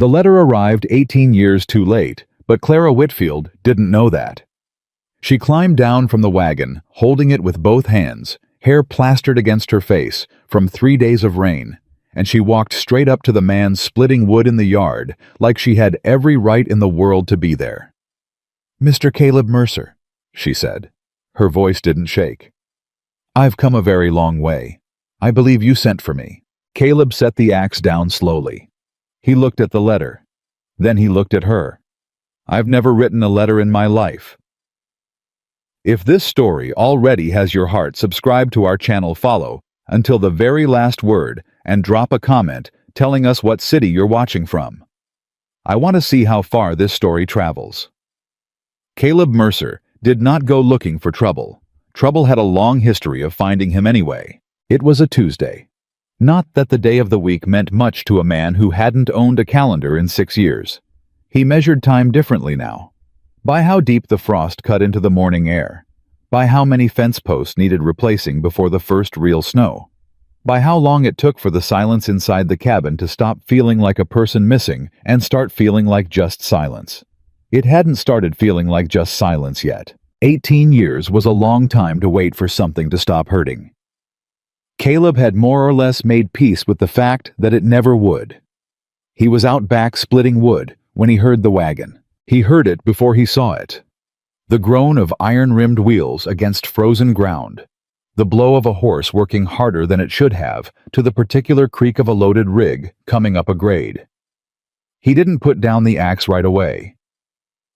The letter arrived 18 years too late, but Clara Whitfield didn't know that. She climbed down from the wagon, holding it with both hands, hair plastered against her face from 3 days of rain, and she walked straight up to the man splitting wood in the yard like she had every right in the world to be there. "Mr. Caleb Mercer," she said. Her voice didn't shake. "I've come a very long way. I believe you sent for me." Caleb set the axe down slowly. He looked at the letter. Then he looked at her. "I've never written a letter in my life." If this story already has your heart, subscribe to our channel, follow until the very last word, and drop a comment telling us what city you're watching from. I want to see how far this story travels. Caleb Mercer did not go looking for trouble. Trouble had a long history of finding him anyway. It was a Tuesday. Not that the day of the week meant much to a man who hadn't owned a calendar in 6 years. He measured time differently now. By how deep the frost cut into the morning air. By how many fence posts needed replacing before the first real snow. By how long it took for the silence inside the cabin to stop feeling like a person missing and start feeling like just silence. It hadn't started feeling like just silence yet. 18 years was a long time to wait for something to stop hurting. Caleb had more or less made peace with the fact that it never would. He was out back splitting wood when he heard the wagon. He heard it before he saw it. The groan of iron-rimmed wheels against frozen ground. The blow of a horse working harder than it should have to the particular creak of a loaded rig coming up a grade. He didn't put down the axe right away.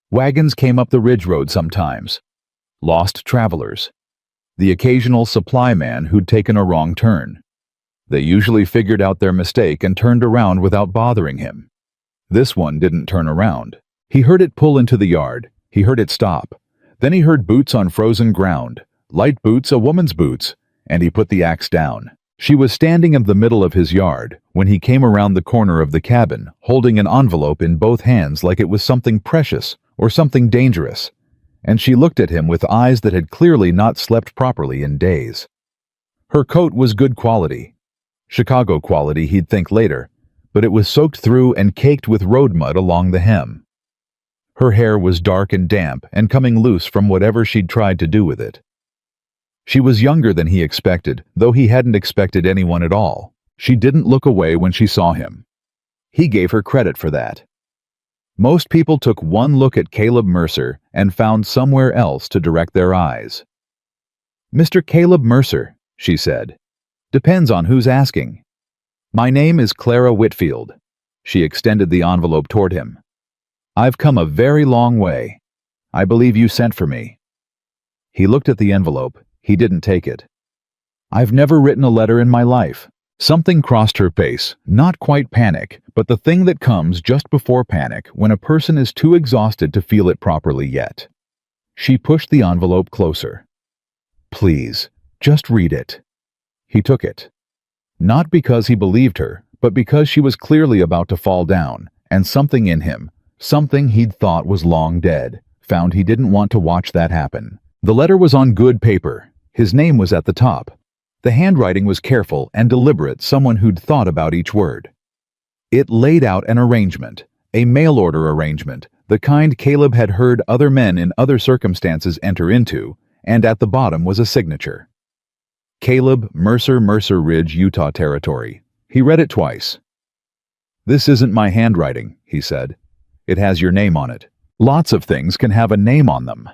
Wagons came up the ridge road sometimes. Lost travelers. The occasional supply man who'd taken a wrong turn. They usually figured out their mistake and turned around without bothering him. This one didn't turn around. He heard it pull into the yard. He heard it stop. Then he heard boots on frozen ground. Light boots, a woman's boots, and he put the axe down. She was standing in the middle of his yard when he came around the corner of the cabin, holding an envelope in both hands like it was something precious or something dangerous, and she looked at him with eyes that had clearly not slept properly in days. Her coat was good quality. Chicago quality, he'd think later, but it was soaked through and caked with road mud along the hem. Her hair was dark and damp and coming loose from whatever she'd tried to do with it. She was younger than he expected, though he hadn't expected anyone at all. She didn't look away when she saw him. He gave her credit for that. Most people took one look at Caleb Mercer and found somewhere else to direct their eyes. "Mr. Caleb Mercer," she said. "Depends on who's asking." "My name is Clara Whitfield." She extended the envelope toward him. "I've come a very long way. I believe you sent for me." He looked at the envelope. He didn't take it. "I've never written a letter in my life." Something crossed her face, not quite panic, but the thing that comes just before panic when a person is too exhausted to feel it properly yet. She pushed the envelope closer. "Please, just read it." He took it. Not because he believed her, but because she was clearly about to fall down, and something in him, something he'd thought was long dead, found he didn't want to watch that happen. The letter was on good paper. His name was at the top. The handwriting was careful and deliberate, someone who'd thought about each word. It laid out an arrangement, a mail-order arrangement, the kind Caleb had heard other men in other circumstances enter into, and at the bottom was a signature. Caleb Mercer, Mercer Ridge, Utah Territory. He read it twice. "This isn't my handwriting," he said. "It has your name on it. Lots of things can have a name on them."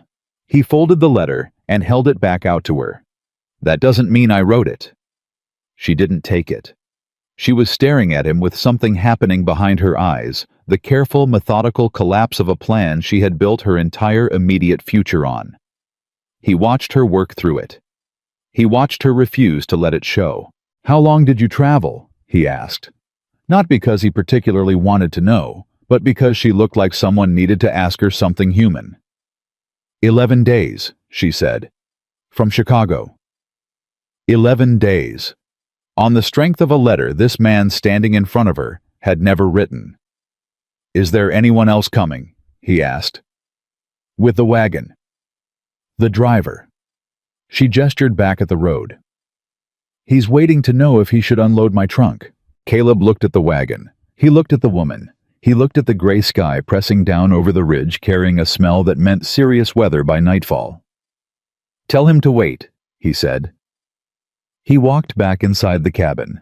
He folded the letter and held it back out to her. "That doesn't mean I wrote it." She didn't take it. She was staring at him with something happening behind her eyes, the careful, methodical collapse of a plan she had built her entire immediate future on. He watched her work through it. He watched her refuse to let it show. "How long did you travel?" he asked. Not because he particularly wanted to know, but because she looked like someone needed to ask her something human. 11 days, she said. From Chicago. 11 days. On the strength of a letter this man standing in front of her had never written. "Is there anyone else coming?" he asked. "With the wagon." "The driver." She gestured back at the road. "He's waiting to know if he should unload my trunk." Caleb looked at the wagon. He looked at the woman. He looked at the gray sky pressing down over the ridge, carrying a smell that meant serious weather by nightfall. "Tell him to wait," he said. He walked back inside the cabin.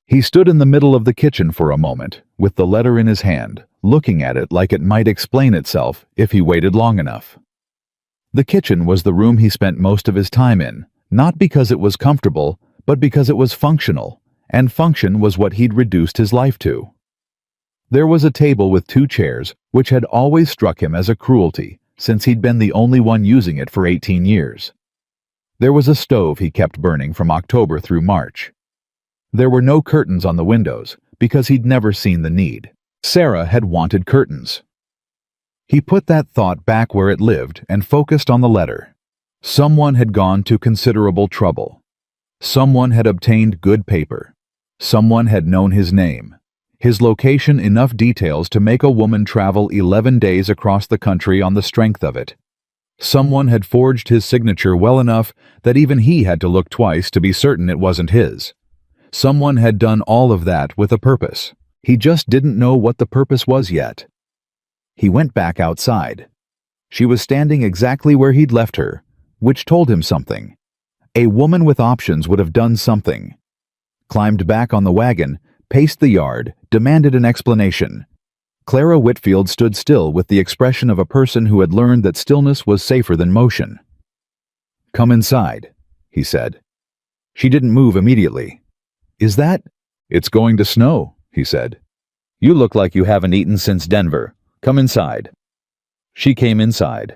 He stood in the middle of the kitchen for a moment, with the letter in his hand, looking at it like it might explain itself if he waited long enough. The kitchen was the room he spent most of his time in, not because it was comfortable, but because it was functional, and function was what he'd reduced his life to. There was a table with 2 chairs, which had always struck him as a cruelty, since he'd been the only one using it for 18 years. There was a stove he kept burning from October through March. There were no curtains on the windows, because he'd never seen the need. Sarah had wanted curtains. He put that thought back where it lived and focused on the letter. Someone had gone to considerable trouble. Someone had obtained good paper. Someone had known his name, his location, enough details to make a woman travel 11 days across the country on the strength of it. Someone had forged his signature well enough that even he had to look twice to be certain it wasn't his. Someone had done all of that with a purpose. He just didn't know what the purpose was yet. He went back outside. She was standing exactly where he'd left her, which told him something. A woman with options would have done something. Climbed back on the wagon, paced the yard, demanded an explanation. Clara Whitfield stood still with the expression of a person who had learned that stillness was safer than motion. "Come inside," he said. She didn't move immediately. "Is that—" "It's going to snow," he said. "You look like you haven't eaten since Denver. Come inside." She came inside.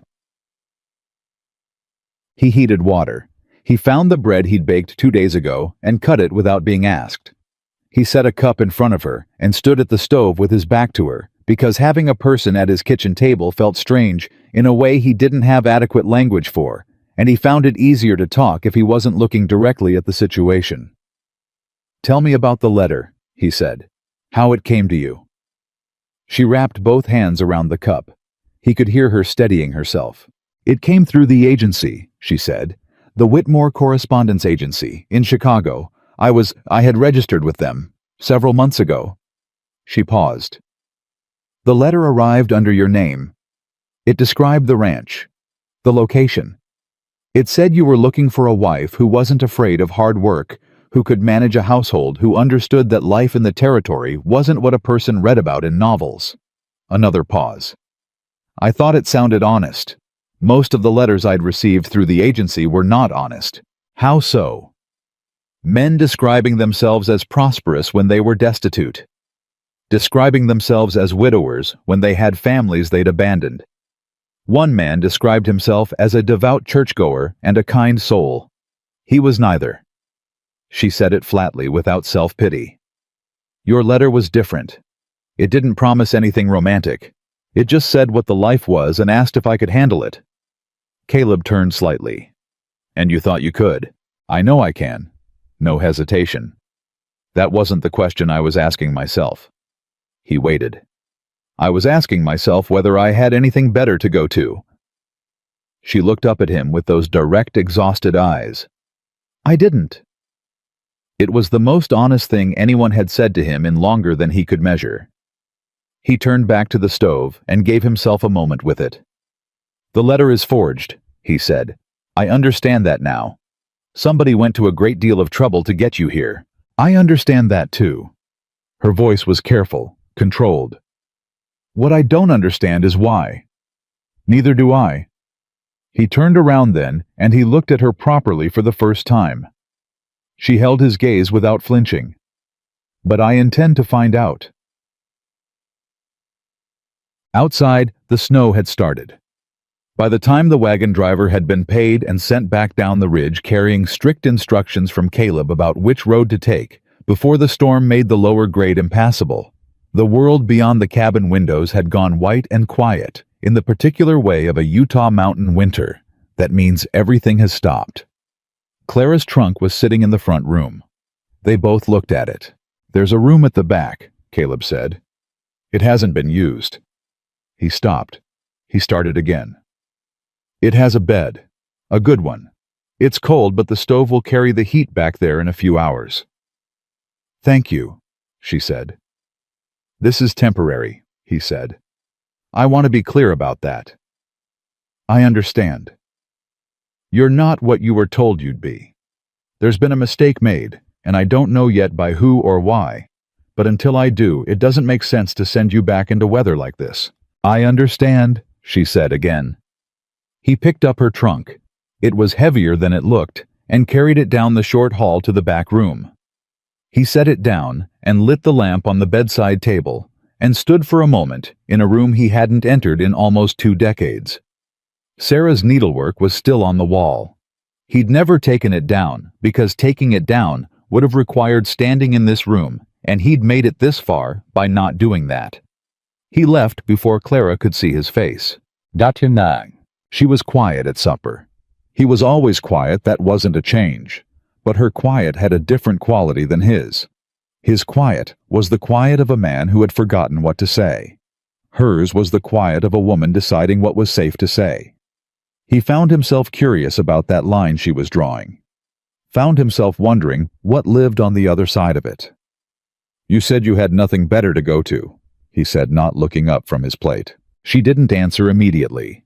He heated water. He found the bread he'd baked 2 days ago and cut it without being asked. He set a cup in front of her and stood at the stove with his back to her, because having a person at his kitchen table felt strange in a way he didn't have adequate language for, and he found it easier to talk if he wasn't looking directly at the situation. "Tell me about the letter," he said. "How it came to you." She wrapped both hands around the cup. He could hear her steadying herself. "It came through the agency," she said. "The Whitmore Correspondence Agency, in Chicago. I had registered with them several months ago." She paused. "The letter arrived under your name. It described the ranch, the location. It said you were looking for a wife who wasn't afraid of hard work, who could manage a household, who understood that life in the territory wasn't what a person read about in novels." Another pause. "I thought it sounded honest. Most of the letters I'd received through the agency were not honest." "How so?" "Men describing themselves as prosperous when they were destitute. Describing themselves as widowers when they had families they'd abandoned. One man described himself as a devout churchgoer and a kind soul. He was neither." She said it flatly, without self-pity. "Your letter was different. It didn't promise anything romantic. It just said what the life was and asked if I could handle it." Caleb turned slightly. "And you thought you could?" "I know I can." No hesitation. "That wasn't the question I was asking myself." He waited. "I was asking myself whether I had anything better to go to." She looked up at him with those direct, exhausted eyes. "I didn't." It was the most honest thing anyone had said to him in longer than he could measure. He turned back to the stove and gave himself a moment with it. "The letter is forged," he said. "I understand that now. Somebody went to a great deal of trouble to get you here. I understand that too." Her voice was careful, controlled. "What I don't understand is why." "Neither do I." He turned around then, and he looked at her properly for the first time. She held his gaze without flinching. "But I intend to find out." Outside, the snow had started. By the time the wagon driver had been paid and sent back down the ridge carrying strict instructions from Caleb about which road to take, before the storm made the lower grade impassable, the world beyond the cabin windows had gone white and quiet, in the particular way of a Utah mountain winter. That means everything has stopped. Clara's trunk was sitting in the front room. They both looked at it. "There's a room at the back," Caleb said. "It hasn't been used." He stopped. He started again. "It has a bed. A good one. It's cold, but the stove will carry the heat back there in a few hours." "Thank you," she said. "This is temporary," he said. "I want to be clear about that." "I understand. You're not what you were told you'd be. There's been a mistake made, and I don't know yet by who or why. But until I do, it doesn't make sense to send you back into weather like this." "I understand," she said again. He picked up her trunk. It was heavier than it looked, and carried it down the short hall to the back room. He set it down and lit the lamp on the bedside table, and stood for a moment in a room he hadn't entered in almost 2 decades. Sarah's needlework was still on the wall. He'd never taken it down, because taking it down would have required standing in this room, and he'd made it this far by not doing that. He left before Clara could see his face. "Dr. Nang." She was quiet at supper. He was always quiet, that wasn't a change. But her quiet had a different quality than his. His quiet was the quiet of a man who had forgotten what to say. Hers was the quiet of a woman deciding what was safe to say. He found himself curious about that line she was drawing. Found himself wondering what lived on the other side of it. "You said you had nothing better to go to," he said, not looking up from his plate. She didn't answer immediately.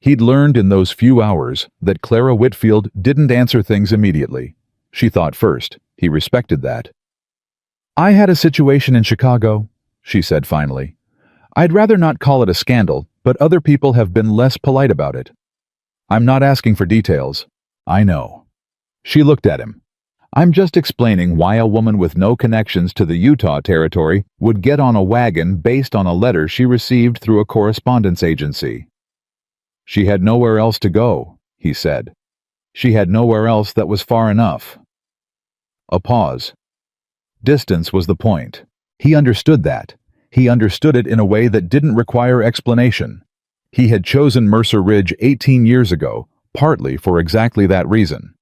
He'd learned in those few hours that Clara Whitfield didn't answer things immediately. She thought first. He respected that. "I had a situation in Chicago," she said finally. "I'd rather not call it a scandal, but other people have been less polite about it. I'm not asking for details." "I know." She looked at him. "I'm just explaining why a woman with no connections to the Utah territory would get on a wagon based on a letter she received through a correspondence agency." "She had nowhere else to go," he said. "She had nowhere else that was far enough." A pause. Distance was the point. He understood that. He understood it in a way that didn't require explanation. He had chosen Mercer Ridge 18 years ago, partly for exactly that reason.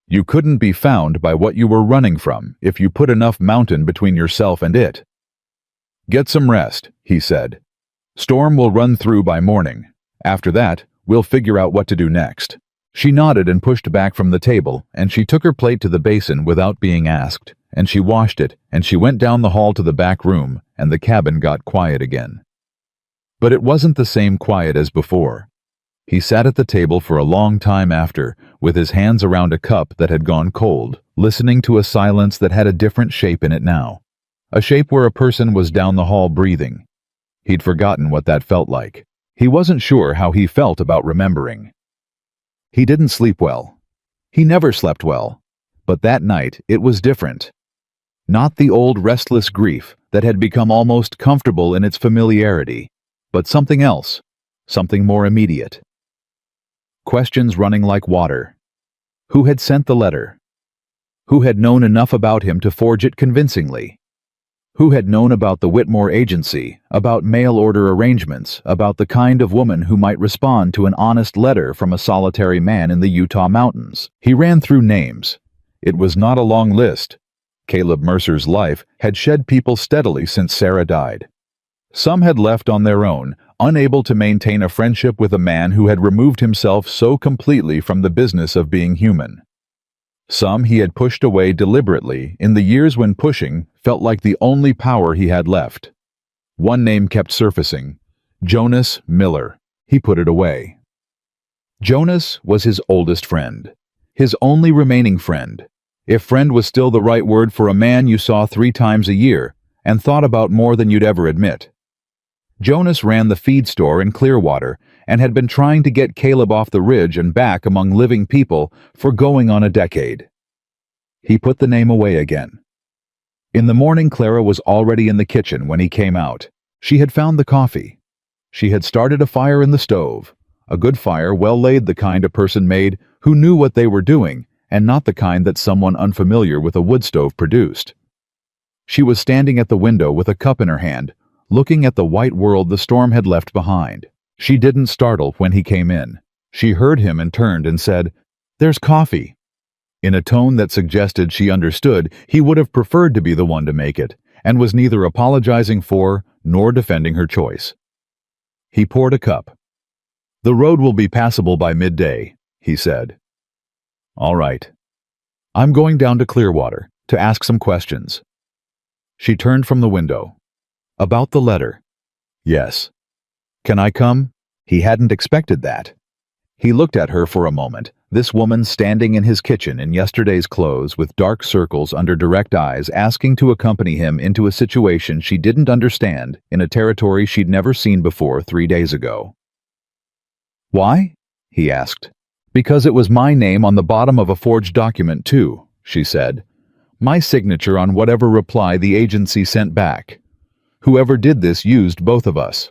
You couldn't be found by what you were running from if you put enough mountain between yourself and it. "Get some rest," he said. "Storm will run through by morning. After that, we'll figure out what to do next." She nodded and pushed back from the table, and she took her plate to the basin without being asked, and she washed it, and she went down the hall to the back room, and the cabin got quiet again. But it wasn't the same quiet as before. He sat at the table for a long time after, with his hands around a cup that had gone cold, listening to a silence that had a different shape in it now. A shape where a person was down the hall breathing. He'd forgotten what that felt like. He wasn't sure how he felt about remembering. He didn't sleep well. He never slept well. But that night, it was different. Not the old restless grief that had become almost comfortable in its familiarity, but something else, something more immediate. Questions running like water. Who had sent the letter? Who had known enough about him to forge it convincingly? Who had known about the Whitmore Agency, about mail-order arrangements, about the kind of woman who might respond to an honest letter from a solitary man in the Utah mountains? He ran through names. It was not a long list. Caleb Mercer's life had shed people steadily since Sarah died. Some had left on their own, unable to maintain a friendship with a man who had removed himself so completely from the business of being human. Some he had pushed away deliberately in the years when pushing felt like the only power he had left. One name kept surfacing: Jonas Miller. He put it away. Jonas was his oldest friend, his only remaining friend, if friend was still the right word for a man you saw 3 times a year and thought about more than you'd ever admit. Jonas ran the feed store in Clearwater and had been trying to get Caleb off the ridge and back among living people for going on a decade. He put the name away again. In the morning, Clara was already in the kitchen when he came out. She had found the coffee. She had started a fire in the stove, a good fire, well laid, the kind a person made who knew what they were doing, and not the kind that someone unfamiliar with a wood stove produced. She was standing at the window with a cup in her hand, looking at the white world the storm had left behind. She didn't startle when he came in. She heard him and turned and said, "There's coffee," in a tone that suggested she understood he would have preferred to be the one to make it, and was neither apologizing for nor defending her choice. He poured a cup. "The road will be passable by midday," he said. "All right. I'm going down to Clearwater to ask some questions." She turned from the window. About the letter. Yes. Can I come? He hadn't expected that. He looked at her for a moment, this woman standing in his kitchen in yesterday's clothes with dark circles under direct eyes asking to accompany him into a situation she didn't understand in a territory she'd never seen before 3 days ago. Why? He asked. Because it was my name on the bottom of a forged document too, she said. My signature on whatever reply the agency sent back. Whoever did this used both of us.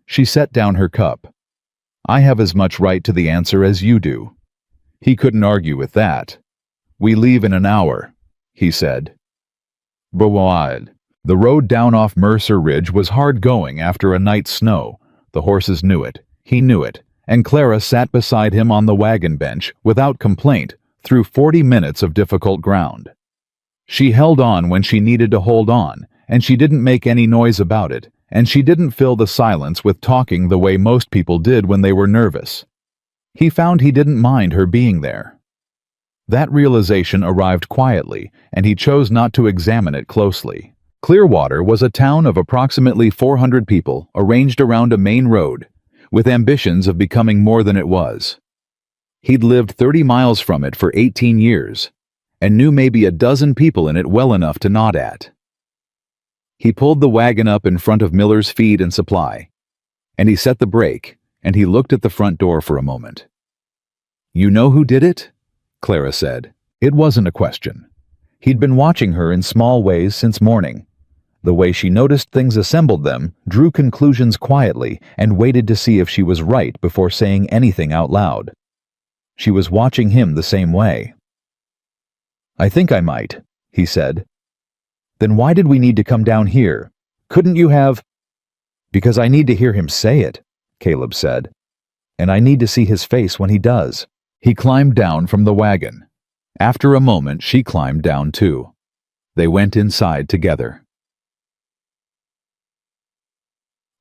She set down her cup. I have as much right to the answer as you do. He couldn't argue with that. We leave in an hour, he said. Bawad. The road down off Mercer Ridge was hard going after a night's snow. The horses knew it. He knew it. And Clara sat beside him on the wagon bench, without complaint, through 40 minutes of difficult ground. She held on when she needed to hold on, and she didn't make any noise about it, and she didn't fill the silence with talking the way most people did when they were nervous. He found he didn't mind her being there. That realization arrived quietly, and he chose not to examine it closely. Clearwater was a town of approximately 400 people arranged around a main road, with ambitions of becoming more than it was. He'd lived 30 miles from it for 18 years, and knew maybe a dozen people in it well enough to nod at. He pulled the wagon up in front of Miller's Feed and Supply, and he set the brake, and he looked at the front door for a moment. You know who did it? Clara said. It wasn't a question. He'd been watching her in small ways since morning. The way she noticed things assembled them, drew conclusions quietly, and waited to see if she was right before saying anything out loud. She was watching him the same way. I think I might, he said. Then why did we need to come down here? Couldn't you have... Because I need to hear him say it, Caleb said. And I need to see his face when he does. He climbed down from the wagon. After a moment, she climbed down too. They went inside together.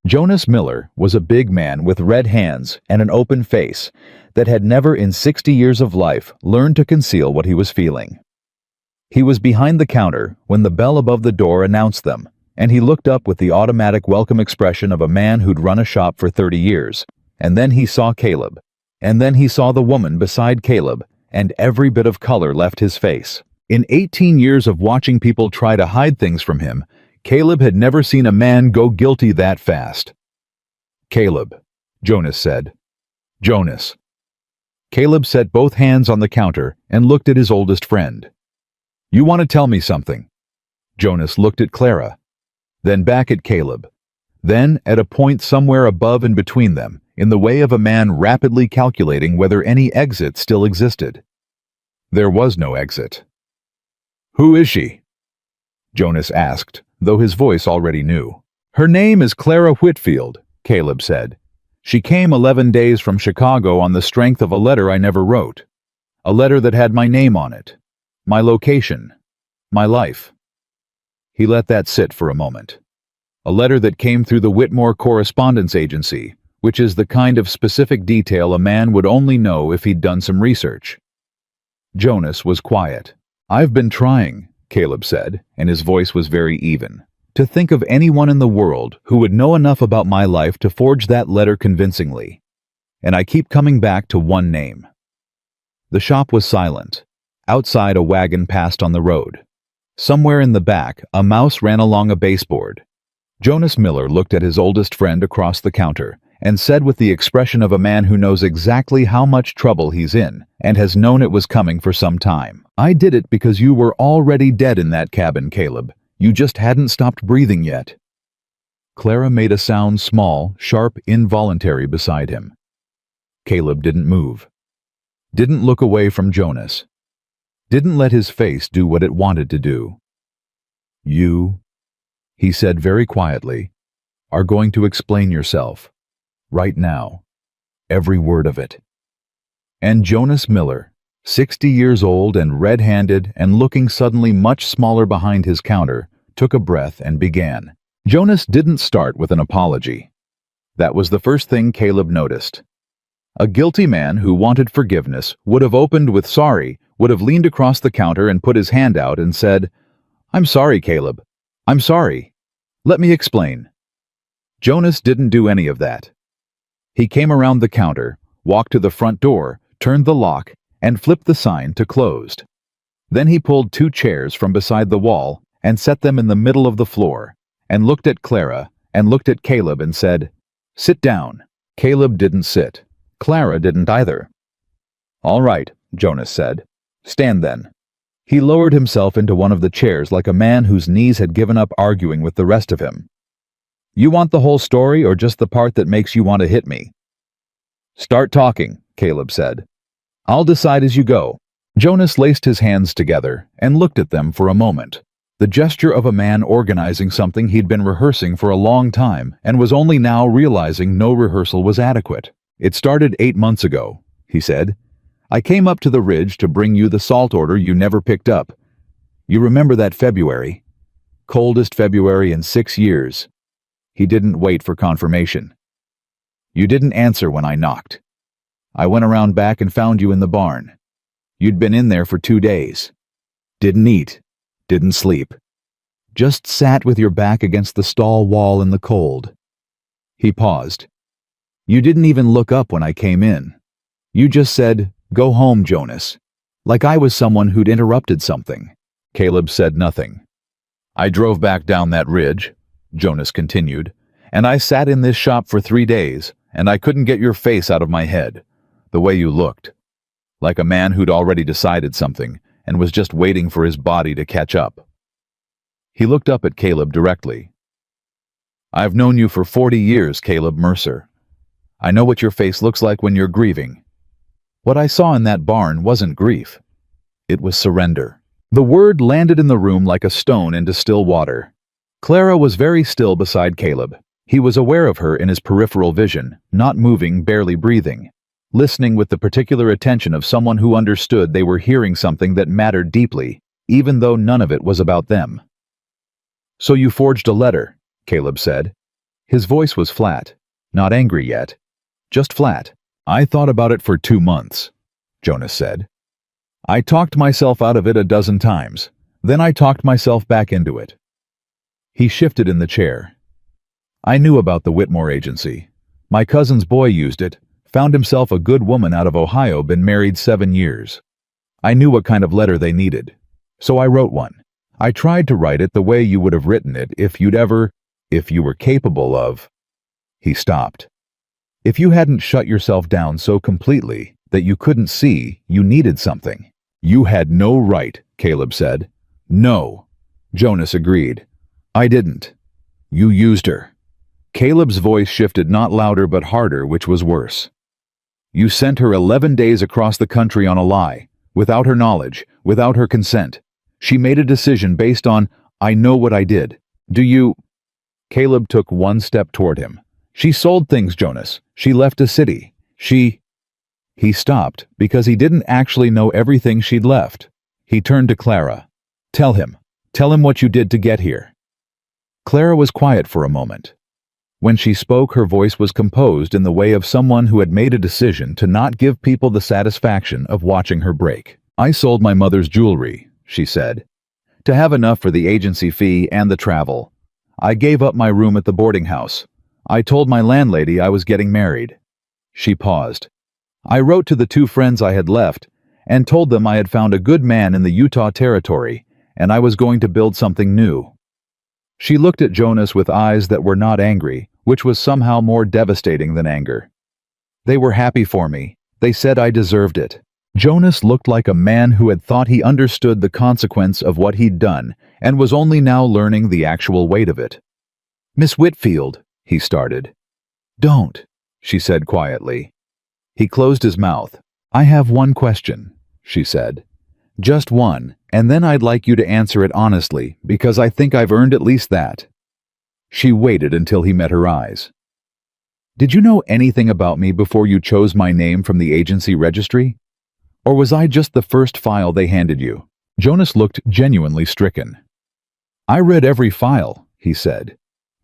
Jonas Miller was a big man with red hands and an open face that had never in 60 years of life learned to conceal what he was feeling. He was behind the counter when the bell above the door announced them, and he looked up with the automatic welcome expression of a man who'd run a shop for 30 years. And then he saw Caleb. And then he saw the woman beside Caleb, and every bit of color left his face. In 18 years of watching people try to hide things from him, Caleb had never seen a man go guilty that fast. Caleb, Jonas said. Jonas. Caleb set both hands on the counter and looked at his oldest friend. You want to tell me something? Jonas looked at Clara, then back at Caleb, then at a point somewhere above and between them, in the way of a man rapidly calculating whether any exit still existed. There was no exit. Who is she? Jonas asked, though his voice already knew. Her name is Clara Whitfield, Caleb said. She came 11 days from Chicago on the strength of a letter I never wrote. A letter that had my name on it, my location, my life. He let that sit for a moment. A letter that came through the Whitmore Correspondence Agency, which is the kind of specific detail a man would only know if he'd done some research. Jonas was quiet. I've been trying, Caleb said, and his voice was very even, to think of anyone in the world who would know enough about my life to forge that letter convincingly. And I keep coming back to one name. The shop was silent. Outside, a wagon passed on the road. Somewhere in the back, a mouse ran along a baseboard. Jonas Miller looked at his oldest friend across the counter and said with the expression of a man who knows exactly how much trouble he's in and has known it was coming for some time. I did it because you were already dead in that cabin, Caleb. You just hadn't stopped breathing yet. Clara made a sound small, sharp, involuntary beside him. Caleb didn't move. Didn't look away from Jonas. Didn't let his face do what it wanted to do. You, he said very quietly, are going to explain yourself. Right now. Every word of it. And Jonas Miller, 60 years old and red-handed and looking suddenly much smaller behind his counter, took a breath and began. Jonas didn't start with an apology. That was the first thing Caleb noticed. A guilty man who wanted forgiveness would have opened with sorry, would have leaned across the counter and put his hand out and said, I'm sorry, Caleb. I'm sorry. Let me explain. Jonas didn't do any of that. He came around the counter, walked to the front door, turned the lock, and flipped the sign to closed. Then he pulled 2 chairs from beside the wall and set them in the middle of the floor, and looked at Clara and looked at Caleb and said, "Sit down." Caleb didn't sit. Clara didn't either. "All right," Jonas said. "Stand then." He lowered himself into one of the chairs like a man whose knees had given up arguing with the rest of him. "You want the whole story or just the part that makes you want to hit me?" "Start talking," Caleb said. "I'll decide as you go." Jonas laced his hands together and looked at them for a moment, the gesture of a man organizing something he'd been rehearsing for a long time and was only now realizing no rehearsal was adequate. "It started 8 months ago," he said. "I came up to the ridge to bring you the salt order you never picked up. You remember that February? Coldest February in 6 years. He didn't wait for confirmation. You didn't answer when I knocked. I went around back and found you in the barn. You'd been in there for 2 days. Didn't eat. Didn't sleep. Just sat with your back against the stall wall in the cold." He paused. "You didn't even look up when I came in. You just said, 'Go home, Jonas,' like I was someone who'd interrupted something." Caleb said nothing. "I drove back down that ridge," Jonas continued, "and I sat in this shop for 3 days, and I couldn't get your face out of my head, the way you looked. Like a man who'd already decided something and was just waiting for his body to catch up." He looked up at Caleb directly. "I've known you for 40 years, Caleb Mercer. I know what your face looks like when you're grieving. What I saw in that barn wasn't grief. It was surrender." The word landed in the room like a stone into still water. Clara was very still beside Caleb. He was aware of her in his peripheral vision, not moving, barely breathing, listening with the particular attention of someone who understood they were hearing something that mattered deeply, even though none of it was about them. "So you forged a letter," Caleb said. His voice was flat, not angry yet, just flat. "I thought about it for 2 months," Jonas said. "I talked myself out of it a dozen times. Then I talked myself back into it." He shifted in the chair. "I knew about the Whitmore agency. My cousin's boy used it, found himself a good woman out of Ohio, been married 7 years. I knew what kind of letter they needed. So I wrote one. I tried to write it the way you would have written it if you were capable of—" He stopped. "If you hadn't shut yourself down so completely that you couldn't see you needed something." "You had no right," Caleb said. "No," Jonas agreed. "I didn't. You used her." Caleb's voice shifted, not louder but harder, which was worse. "You sent her 11 days across the country on a lie, without her knowledge, without her consent. She made a decision based on, 'I know what I did.' Do you—" Caleb took one step toward him. "She sold things, Jonas. She left a city. She—" He stopped because he didn't actually know everything she'd left. He turned to Clara. Tell him what you did to get here." Clara was quiet for a moment. When she spoke, her voice was composed in the way of someone who had made a decision to not give people the satisfaction of watching her break. "I sold my mother's jewelry," she said, "to have enough for the agency fee and the travel. I gave up my room at the boarding house. I told my landlady I was getting married." She paused. "I wrote to the 2 friends I had left and told them I had found a good man in the Utah Territory and I was going to build something new." She looked at Jonas with eyes that were not angry, which was somehow more devastating than anger. "They were happy for me. They said I deserved it." Jonas looked like a man who had thought he understood the consequence of what he'd done and was only now learning the actual weight of it. "Miss Whitfield," he started. "Don't," she said quietly. He closed his mouth. "I have one question," she said. "Just one, and then I'd like you to answer it honestly, because I think I've earned at least that." She waited until he met her eyes. "Did you know anything about me before you chose my name from the agency registry? Or was I just the first file they handed you?" Jonas looked genuinely stricken. "I read every file," he said.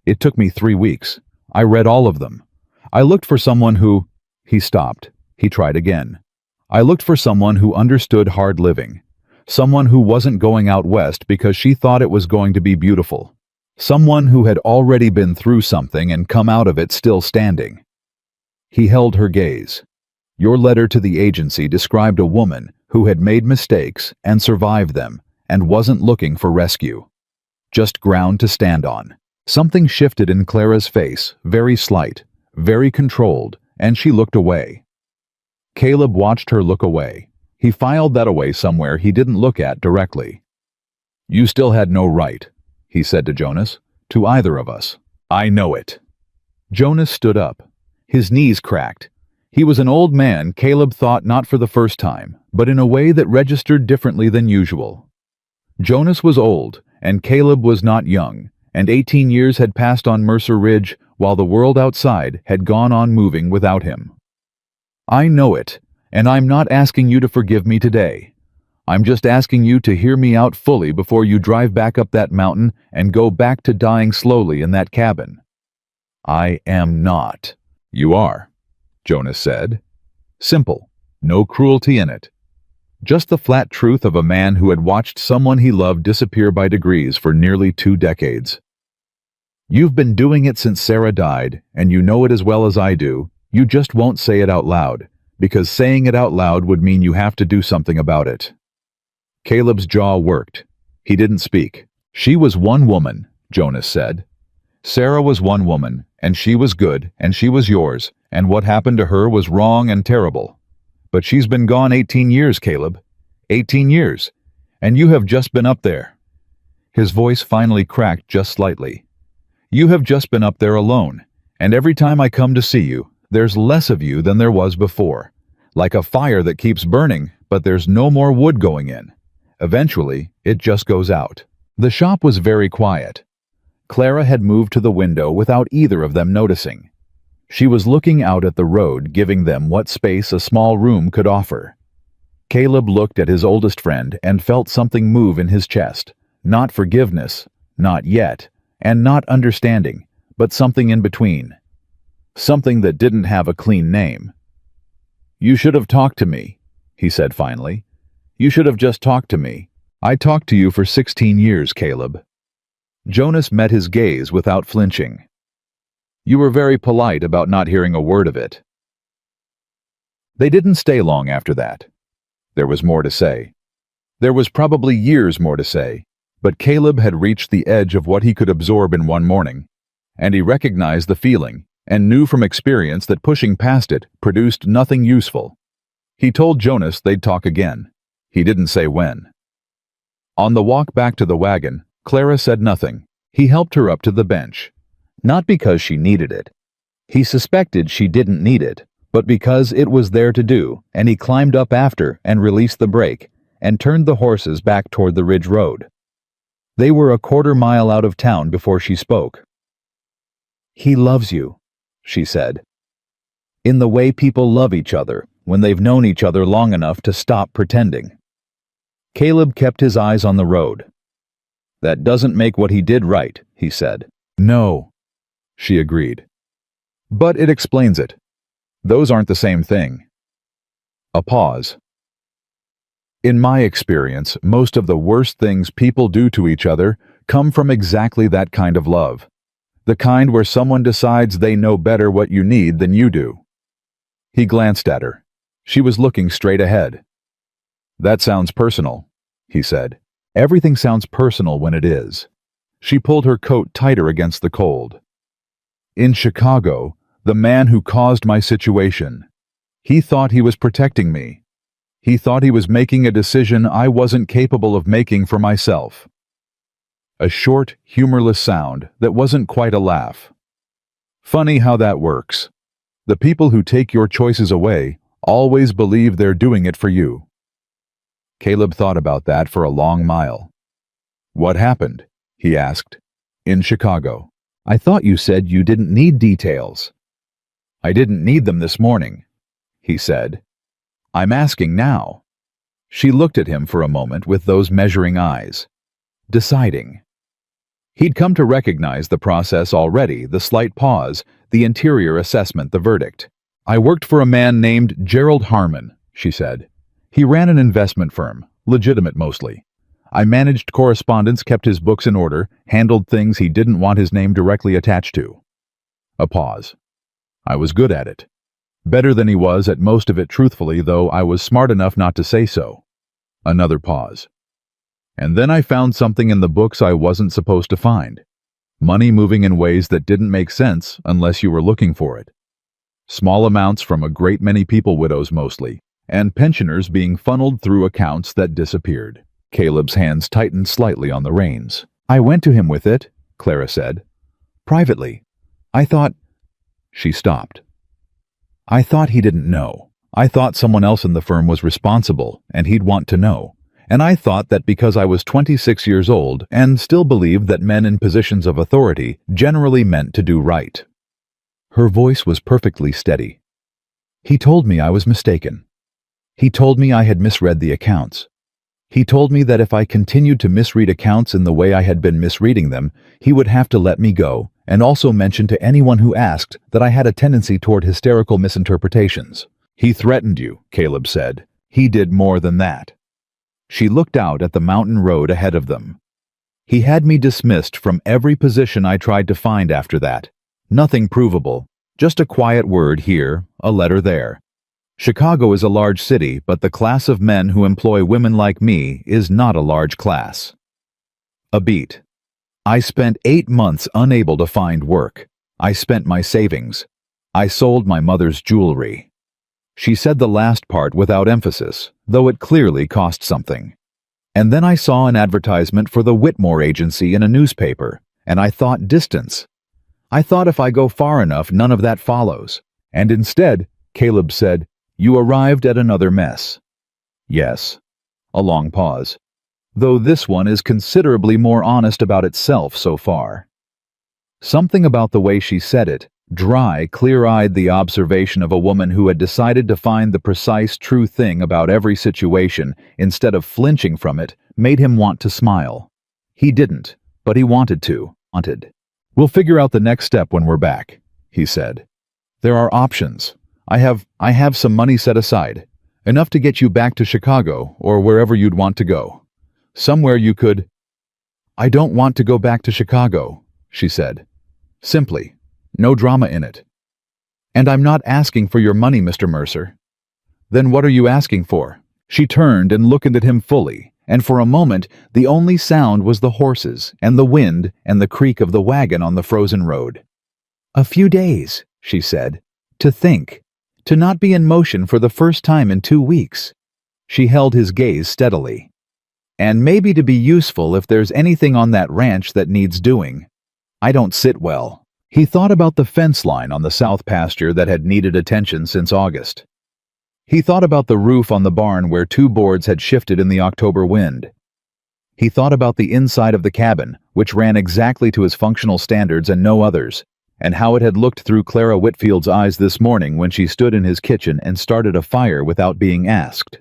"It took me 3 weeks. I read all of them. I looked for someone who—" He stopped. He tried again. "I looked for someone who understood hard living. Someone who wasn't going out west because she thought it was going to be beautiful. Someone who had already been through something and come out of it still standing. He held her gaze. Your letter to the agency described a woman who had made mistakes and survived them and wasn't looking for rescue. Just ground to stand on. Something shifted in Clara's face, very slight, very controlled, and she looked away. Caleb watched her look away. He filed that away somewhere he didn't look at directly. You still had no right, he said to Jonas, to either of us. I know it. Jonas stood up. His knees cracked. He was an old man, Caleb thought, not for the first time, but in a way that registered differently than usual. Jonas was old, and Caleb was not young, and 18 years had passed on Mercer Ridge while the world outside had gone on moving without him. I know it, and I'm not asking you to forgive me today. I'm just asking you to hear me out fully before you drive back up that mountain and go back to dying slowly in that cabin. I am not. You are, Jonas said. Simple, no cruelty in it. Just the flat truth of a man who had watched someone he loved disappear by degrees for nearly 2 decades. You've been doing it since Sarah died, and you know it as well as I do. You just won't say it out loud, because saying it out loud would mean you have to do something about it. Caleb's jaw worked. He didn't speak. She was one woman, Jonas said. Sarah was one woman, and she was good, and she was yours, and what happened to her was wrong and terrible. But she's been gone 18 years, Caleb. 18 years. And you have just been up there. His voice finally cracked just slightly. You have just been up there alone, and every time I come to see you, there's less of you than there was before. Like a fire that keeps burning, but there's no more wood going in. Eventually, it just goes out. The shop was very quiet. Clara had moved to the window without either of them noticing. She was looking out at the road, giving them what space a small room could offer. Caleb looked at his oldest friend and felt something move in his chest. Not forgiveness, not yet, and not understanding, but something in between. Something that didn't have a clean name. You should have talked to me, he said finally. You should have just talked to me. I talked to you for 16 years, Caleb. Jonas met his gaze without flinching. You were very polite about not hearing a word of it. They didn't stay long after that. There was more to say. There was probably years more to say, but Caleb had reached the edge of what he could absorb in one morning, and he recognized the feeling and knew from experience that pushing past it produced nothing useful. He told Jonas they'd talk again. He didn't say when. On the walk back to the wagon, Clara said nothing. He helped her up to the bench. Not because she needed it. He suspected she didn't need it, but because it was there to do, and he climbed up after and released the brake, and turned the horses back toward the ridge road. They were a quarter-mile out of town before she spoke. He loves you, she said. In the way people love each other when they've known each other long enough to stop pretending. Caleb kept his eyes on the road. That doesn't make what he did right, he said. No, she agreed. But it explains it. Those aren't the same thing. A pause. In my experience, most of the worst things people do to each other come from exactly that kind of love. The kind where someone decides they know better what you need than you do. He glanced at her. She was looking straight ahead. That sounds personal, he said. Everything sounds personal when it is. She pulled her coat tighter against the cold. In Chicago, the man who caused my situation, he thought he was protecting me. He thought he was making a decision I wasn't capable of making for myself. A short, humorless sound that wasn't quite a laugh. Funny how that works. The people who take your choices away always believe they're doing it for you. Caleb thought about that for a long mile. What happened? He asked. In Chicago. I thought you said you didn't need details. I didn't need them this morning, he said. I'm asking now. She looked at him for a moment with those measuring eyes. Deciding. He'd come to recognize the process already, the slight pause, the interior assessment, the verdict. I worked for a man named Gerald Harmon, she said. He ran an investment firm, legitimate mostly. I managed correspondence, kept his books in order, handled things he didn't want his name directly attached to. A pause. I was good at it. Better than he was at most of it, truthfully, though I was smart enough not to say so. Another pause. And then I found something in the books I wasn't supposed to find. Money moving in ways that didn't make sense unless you were looking for it. Small amounts from a great many people, widows mostly, and pensioners being funneled through accounts that disappeared. Caleb's hands tightened slightly on the reins. I went to him with it, Clara said. Privately. I thought... She stopped. I thought he didn't know. I thought someone else in the firm was responsible, and he'd want to know. And I thought that because I was 26 years old and still believed that men in positions of authority generally meant to do right. Her voice was perfectly steady. He told me I was mistaken. He told me I had misread the accounts. He told me that if I continued to misread accounts in the way I had been misreading them, he would have to let me go, and also mention to anyone who asked that I had a tendency toward hysterical misinterpretations. He threatened you, Caleb said. He did more than that. She looked out at the mountain road ahead of them. He had me dismissed from every position I tried to find after that. Nothing provable, just a quiet word here, a letter there. Chicago is a large city, but the class of men who employ women like me is not a large class. A beat. I spent 8 months unable to find work. I spent my savings. I sold my mother's jewelry. She said the last part without emphasis, though it clearly cost something. And then I saw an advertisement for the Whitmore Agency in a newspaper, and I thought distance. I thought if I go far enough, none of that follows. And instead, Caleb said, you arrived at another mess. Yes. A long pause. Though this one is considerably more honest about itself so far. Something about the way she said it, dry, clear-eyed, the observation of a woman who had decided to find the precise true thing about every situation instead of flinching from it, made him want to smile. He didn't, but he wanted to. We'll figure out the next step when we're back, he said. There are options. I have some money set aside, enough to get you back to Chicago or wherever you'd want to go. Somewhere you could... I don't want to go back to Chicago, she said. Simply. No drama in it. And I'm not asking for your money, Mr. Mercer. Then what are you asking for? She turned and looked at him fully, and for a moment the only sound was the horses and the wind and the creak of the wagon on the frozen road. A few days, she said. To think. To not be in motion for the first time in 2 weeks. She held his gaze steadily. And maybe to be useful if there's anything on that ranch that needs doing. I don't sit well. He thought about the fence line on the south pasture that had needed attention since August. He thought about the roof on the barn where 2 boards had shifted in the October wind. He thought about the inside of the cabin, which ran exactly to his functional standards and no others, and how it had looked through Clara Whitfield's eyes this morning when she stood in his kitchen and started a fire without being asked.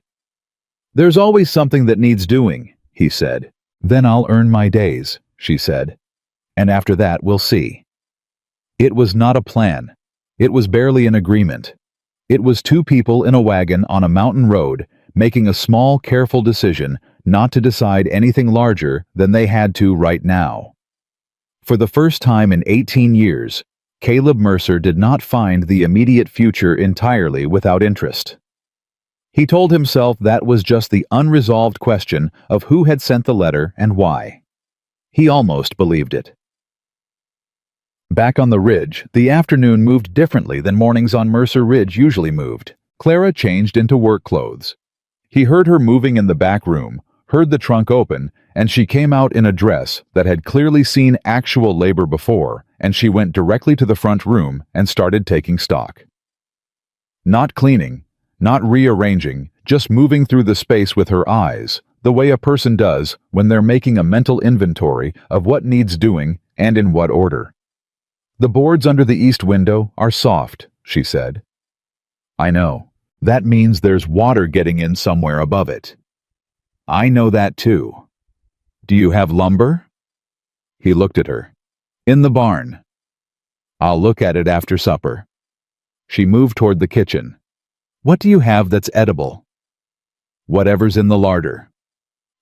There's always something that needs doing, he said. Then I'll earn my days, she said. And after that we'll see. It was not a plan. It was barely an agreement. It was 2 people in a wagon on a mountain road making a small, careful decision not to decide anything larger than they had to right now. For the first time in 18 years, Caleb Mercer did not find the immediate future entirely without interest. He told himself that was just the unresolved question of who had sent the letter and why. He almost believed it. Back on the ridge, the afternoon moved differently than mornings on Mercer Ridge usually moved. Clara changed into work clothes. He heard her moving in the back room, heard the trunk open, and she came out in a dress that had clearly seen actual labor before, and she went directly to the front room and started taking stock. Not cleaning, not rearranging, just moving through the space with her eyes, the way a person does when they're making a mental inventory of what needs doing and in what order. The boards under the east window are soft, she said. I know. That means there's water getting in somewhere above it. I know that too. Do you have lumber? He looked at her. In the barn. I'll look at it after supper. She moved toward the kitchen. What do you have that's edible? Whatever's in the larder.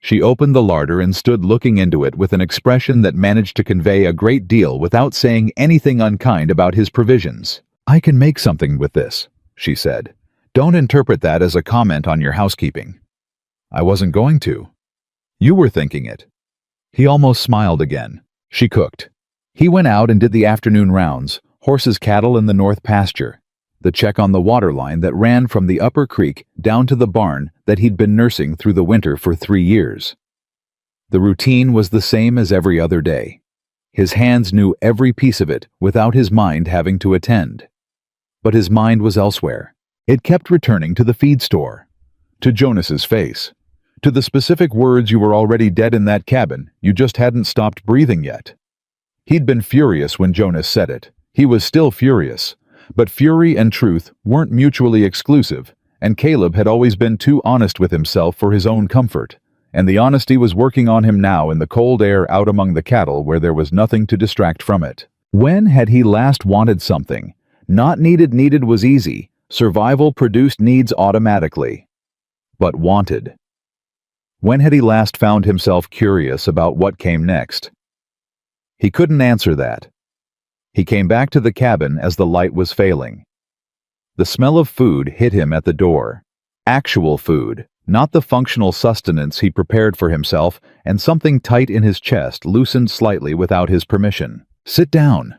She opened the larder and stood looking into it with an expression that managed to convey a great deal without saying anything unkind about his provisions. "I can make something with this," she said. "Don't interpret that as a comment on your housekeeping." "I wasn't going to." "You were thinking it." He almost smiled again. She cooked. He went out and did the afternoon rounds, horses, cattle in the north pasture, the check on the water line that ran from the upper creek down to the barn that he'd been nursing through the winter for 3 years. The routine was the same as every other day. His hands knew every piece of it without his mind having to attend. But his mind was elsewhere. It kept returning to the feed store, to Jonas's face, to the specific words, "You were already dead in that cabin, you just hadn't stopped breathing yet." He'd been furious when Jonas said it. He was still furious. But fury and truth weren't mutually exclusive, and Caleb had always been too honest with himself for his own comfort, and the honesty was working on him now in the cold air out among the cattle where there was nothing to distract from it. When had he last wanted something? Not needed was easy. Survival produced needs automatically. But wanted. When had he last found himself curious about what came next? He couldn't answer that. He came back to the cabin as the light was failing. The smell of food hit him at the door. Actual food, not the functional sustenance he prepared for himself, and something tight in his chest loosened slightly without his permission. "Sit down,"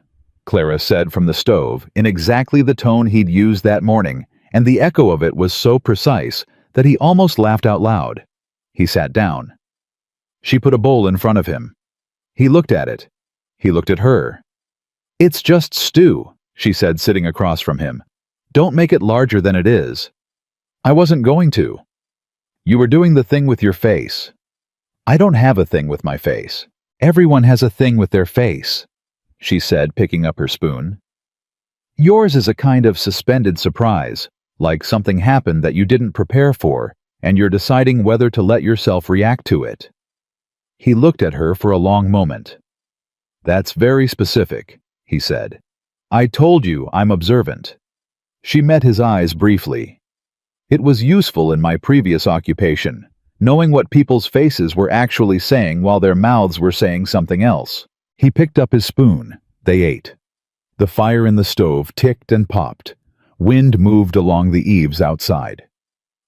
Clara said from the stove, in exactly the tone he'd used that morning, and the echo of it was so precise that he almost laughed out loud. He sat down. She put a bowl in front of him. He looked at it. He looked at her. "It's just stew," she said, sitting across from him. "Don't make it larger than it is." "I wasn't going to." "You were doing the thing with your face." "I don't have a thing with my face. Everyone has a thing with their face," she said, picking up her spoon. "Yours is a kind of suspended surprise, like something happened that you didn't prepare for, and you're deciding whether to let yourself react to it." He looked at her for a long moment. "That's very specific," he said. "I told you I'm observant." She met his eyes briefly. "It was useful in my previous occupation, knowing what people's faces were actually saying while their mouths were saying something else." He picked up his spoon. They ate. The fire in the stove ticked and popped. Wind moved along the eaves outside.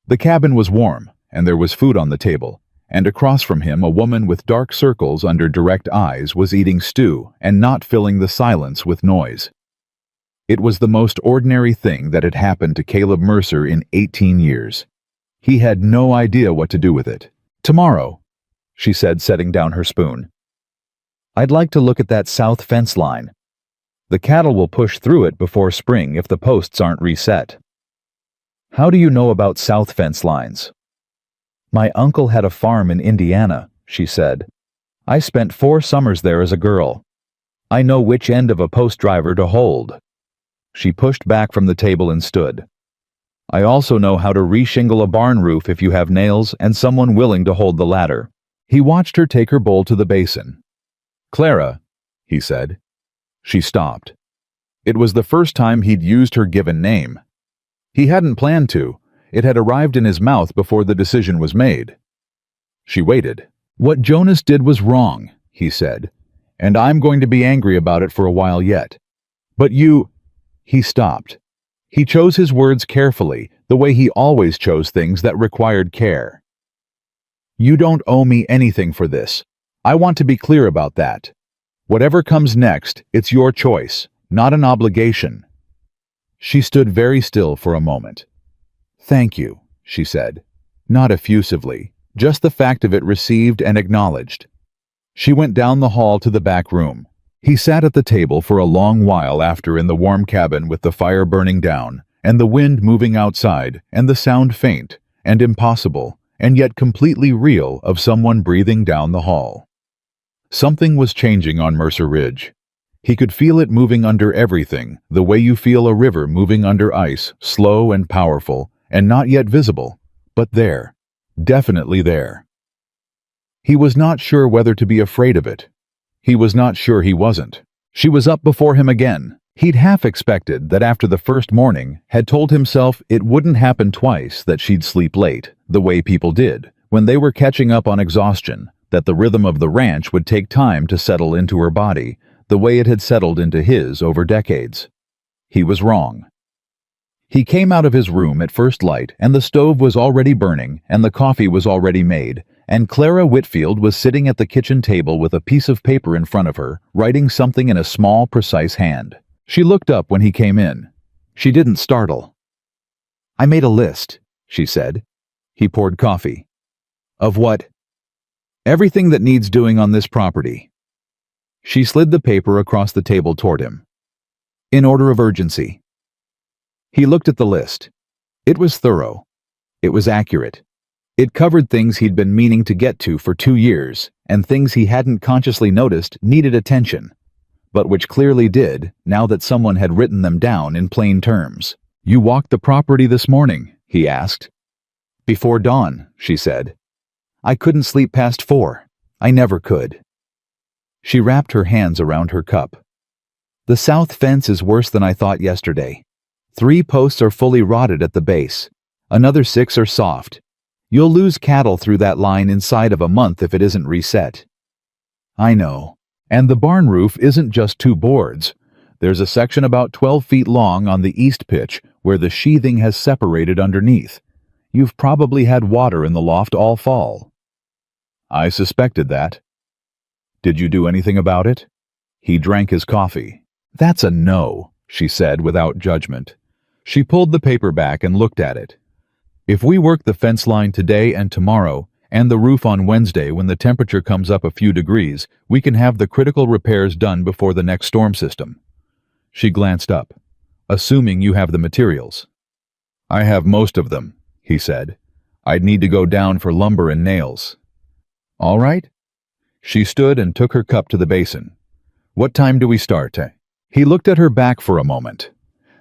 The cabin was warm, and there was food on the table, and across from him a woman with dark circles under direct eyes was eating stew and not filling the silence with noise. It was the most ordinary thing that had happened to Caleb Mercer in 18 years. He had no idea what to do with it. "Tomorrow," she said, setting down her spoon, "I'd like to look at that south fence line. The cattle will push through it before spring if the posts aren't reset." "How do you know about south fence lines?" "My uncle had a farm in Indiana," she said. "I spent 4 summers there as a girl. I know which end of a post driver to hold." She pushed back from the table and stood. "I also know how to reshingle a barn roof if you have nails and someone willing to hold the ladder." He watched her take her bowl to the basin. "Clara," he said. She stopped. It was the first time he'd used her given name. He hadn't planned to. It had arrived in his mouth before the decision was made. She waited. "What Jonas did was wrong," he said, "and I'm going to be angry about it for a while yet. But you—" He stopped. He chose his words carefully, the way he always chose things that required care. "You don't owe me anything for this. I want to be clear about that. Whatever comes next, it's your choice, not an obligation." She stood very still for a moment. "Thank you," she said, not effusively, just the fact of it received and acknowledged. She went down the hall to the back room. He sat at the table for a long while after in the warm cabin with the fire burning down, and the wind moving outside, and the sound faint, and impossible, and yet completely real of someone breathing down the hall. Something was changing on Mercer Ridge. He could feel it moving under everything, the way you feel a river moving under ice, slow and powerful, and not yet visible, but there, definitely there. He was not sure whether to be afraid of it. He was not sure he wasn't. She was up before him again. He'd half expected that after the first morning, had told himself it wouldn't happen twice that she'd sleep late, the way people did, when they were catching up on exhaustion, that the rhythm of the ranch would take time to settle into her body, the way it had settled into his over decades. He was wrong. He came out of his room at first light, and the stove was already burning, and the coffee was already made, and Clara Whitfield was sitting at the kitchen table with a piece of paper in front of her, writing something in a small, precise hand. She looked up when he came in. She didn't startle. "I made a list," she said. He poured coffee. "Of what?" "Everything that needs doing on this property." She slid the paper across the table toward him. "In order of urgency." He looked at the list. It was thorough. It was accurate. It covered things he'd been meaning to get to for 2 years, and things he hadn't consciously noticed needed attention, but which clearly did, now that someone had written them down in plain terms. "You walked the property this morning?" he asked. "Before dawn," she said. "I couldn't sleep past 4. I never could." She wrapped her hands around her cup. "The south fence is worse than I thought yesterday. 3 posts are fully rotted at the base. Another 6 are soft. You'll lose cattle through that line inside of a month if it isn't reset." "I know. And the barn roof isn't just 2 boards. There's a section about 12 feet long on the east pitch where the sheathing has separated underneath. You've probably had water in the loft all fall." "I suspected that." "Did you do anything about it?" He drank his coffee. "That's a no," she said without judgment. She pulled the paper back and looked at it. "If we work the fence line today and tomorrow, and the roof on Wednesday when the temperature comes up a few degrees, we can have the critical repairs done before the next storm system." She glanced up. "Assuming you have the materials." "I have most of them," he said. "I'd need to go down for lumber and nails." "All right." She stood and took her cup to the basin. "What time do we start?" He looked at her back for a moment.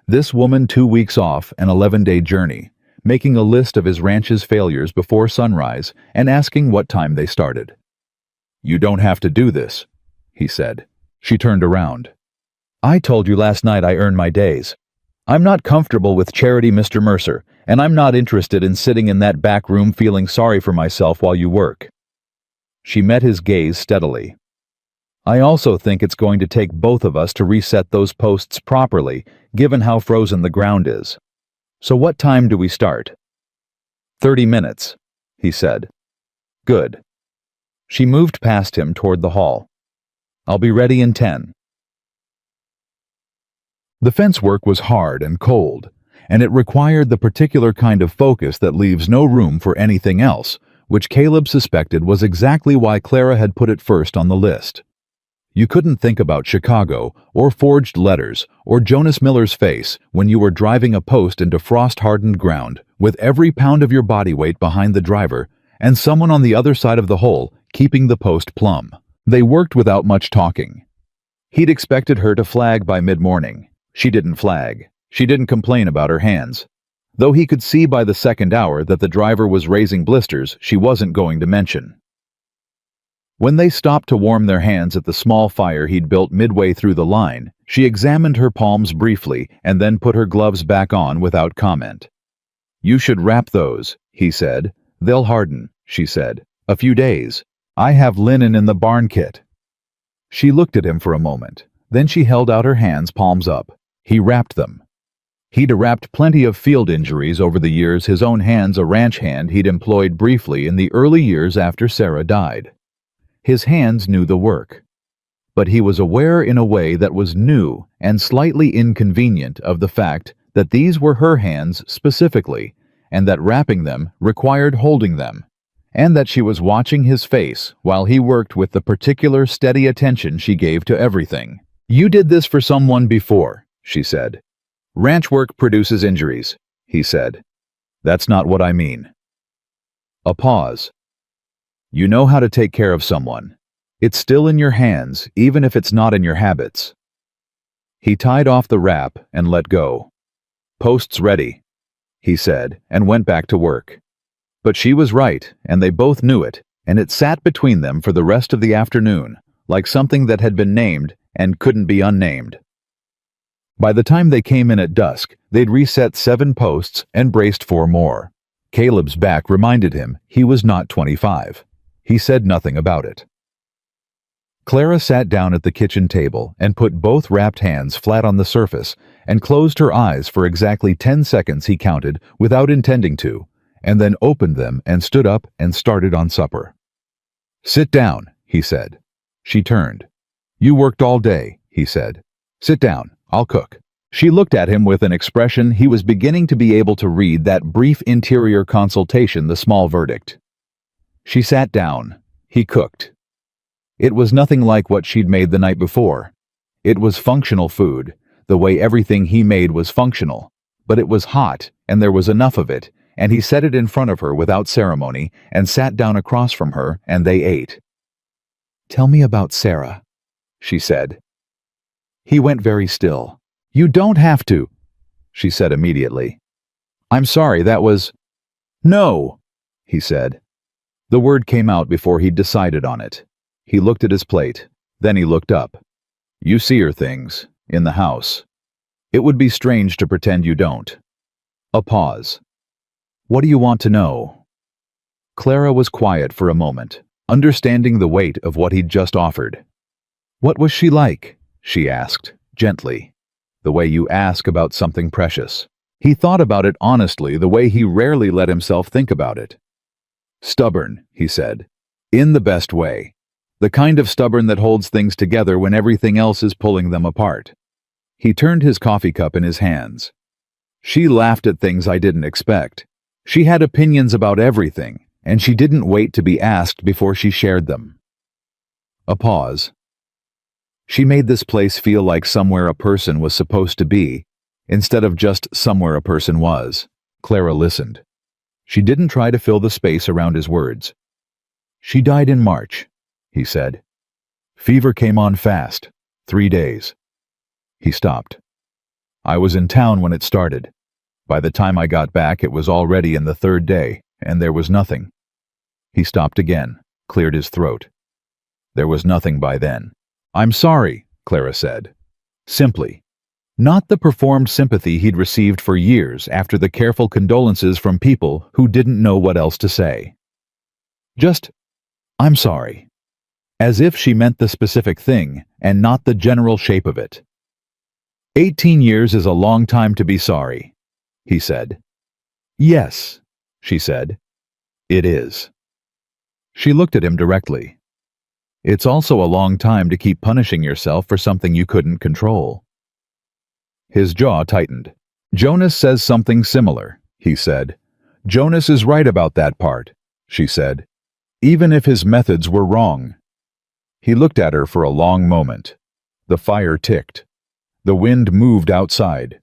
This woman 2 weeks off an 11-day journey, making a list of his ranch's failures before sunrise and asking what time they started. "You don't have to do this," he said. She turned around. "I told you last night I earn my days. I'm not comfortable with charity, Mr. Mercer, and I'm not interested in sitting in that back room feeling sorry for myself while you work." She met his gaze steadily. "I also think it's going to take both of us to reset those posts properly, given how frozen the ground is. So what time do we start?" 30 minutes, he said. "Good." She moved past him toward the hall. "I'll be ready in 10. The fence work was hard and cold, and it required the particular kind of focus that leaves no room for anything else, which Caleb suspected was exactly why Clara had put it first on the list. You couldn't think about Chicago, or forged letters, or Jonas Miller's face when you were driving a post into frost-hardened ground, with every pound of your body weight behind the driver, and someone on the other side of the hole keeping the post plumb. They worked without much talking. He'd expected her to flag by mid-morning. She didn't flag. She didn't complain about her hands. Though he could see by the second hour that the driver was raising blisters she wasn't going to mention. When they stopped to warm their hands at the small fire he'd built midway through the line, she examined her palms briefly and then put her gloves back on without comment. "You should wrap those," he said. "They'll harden," she said. "A few days. I have linen in the barn kit." She looked at him for a moment. Then she held out her hands, palms up. He wrapped them. He'd wrapped plenty of field injuries over the years, his own hands a ranch hand he'd employed briefly in the early years after Sarah died. His hands knew the work. But he was aware in a way that was new and slightly inconvenient of the fact that these were her hands specifically, and that wrapping them required holding them, and that she was watching his face while he worked with the particular steady attention she gave to everything. "You did this for someone before," she said. "Ranch work produces injuries," he said. "That's not what I mean." A pause. "You know how to take care of someone. It's still in your hands, even if it's not in your habits." He tied off the wrap and let go. "Post's ready," he said, and went back to work. But she was right, and they both knew it, and it sat between them for the rest of the afternoon, like something that had been named and couldn't be unnamed. By the time they came in at dusk, they'd reset 7 posts and braced 4 more. Caleb's back reminded him he was not 25. He said nothing about it. Clara sat down at the kitchen table and put both wrapped hands flat on the surface and closed her eyes for exactly 10 seconds he counted without intending to, and then opened them and stood up and started on supper. "Sit down," he said. She turned. "You worked all day," he said. "Sit down, I'll cook." She looked at him with an expression he was beginning to be able to read that brief interior consultation, the small verdict. She sat down. He cooked. It was nothing like what she'd made the night before. It was functional food, the way everything he made was functional, but it was hot, and there was enough of it, and he set it in front of her without ceremony and sat down across from her, and they ate. "Tell me about Sarah," she said. He went very still. "You don't have to," she said immediately. "I'm sorry, that was—" "No," he said. The word came out before he'd decided on it. He looked at his plate. Then he looked up. "You see her things, in the house. It would be strange to pretend you don't." A pause. "What do you want to know?" Clara was quiet for a moment, understanding the weight of what he'd just offered. "What was she like?" she asked, gently, the way you ask about something precious. He thought about it honestly, the way he rarely let himself think about it. "Stubborn," he said, "in the best way. The kind of stubborn that holds things together when everything else is pulling them apart." He turned his coffee cup in his hands. "She laughed at things I didn't expect. She had opinions about everything, and she didn't wait to be asked before she shared them." A pause. "She made this place feel like somewhere a person was supposed to be, instead of just somewhere a person was." Clara listened. She didn't try to fill the space around his words. "She died in March," he said. "Fever came on fast. 3 days." He stopped. "I was in town when it started. By the time I got back, it was already in the 3rd day, and there was nothing." He stopped again, cleared his throat. "There was nothing by then." "I'm sorry," Clara said. Simply. Not the performed sympathy he'd received for years after the careful condolences from people who didn't know what else to say. Just, "I'm sorry." As if she meant the specific thing and not the general shape of it. 18 years is a long time to be sorry," he said. "Yes," she said. "It is." She looked at him directly. "It's also a long time to keep punishing yourself for something you couldn't control." His jaw tightened. "Jonas says something similar," he said. "Jonas is right about that part," she said. "Even if his methods were wrong." He looked at her for a long moment. The fire ticked. The wind moved outside.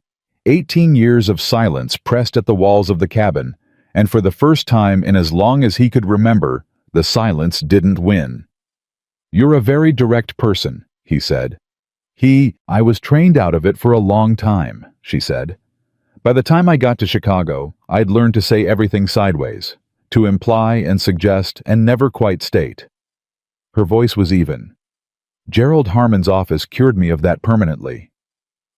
18 years of silence pressed at the walls of the cabin, and for the first time in as long as he could remember, the silence didn't win. "You're a very direct person," he said. I was trained out of it for a long time," she said. "By the time I got to Chicago, I'd learned to say everything sideways, to imply and suggest and never quite state." Her voice was even. "Gerald Harmon's office cured me of that permanently.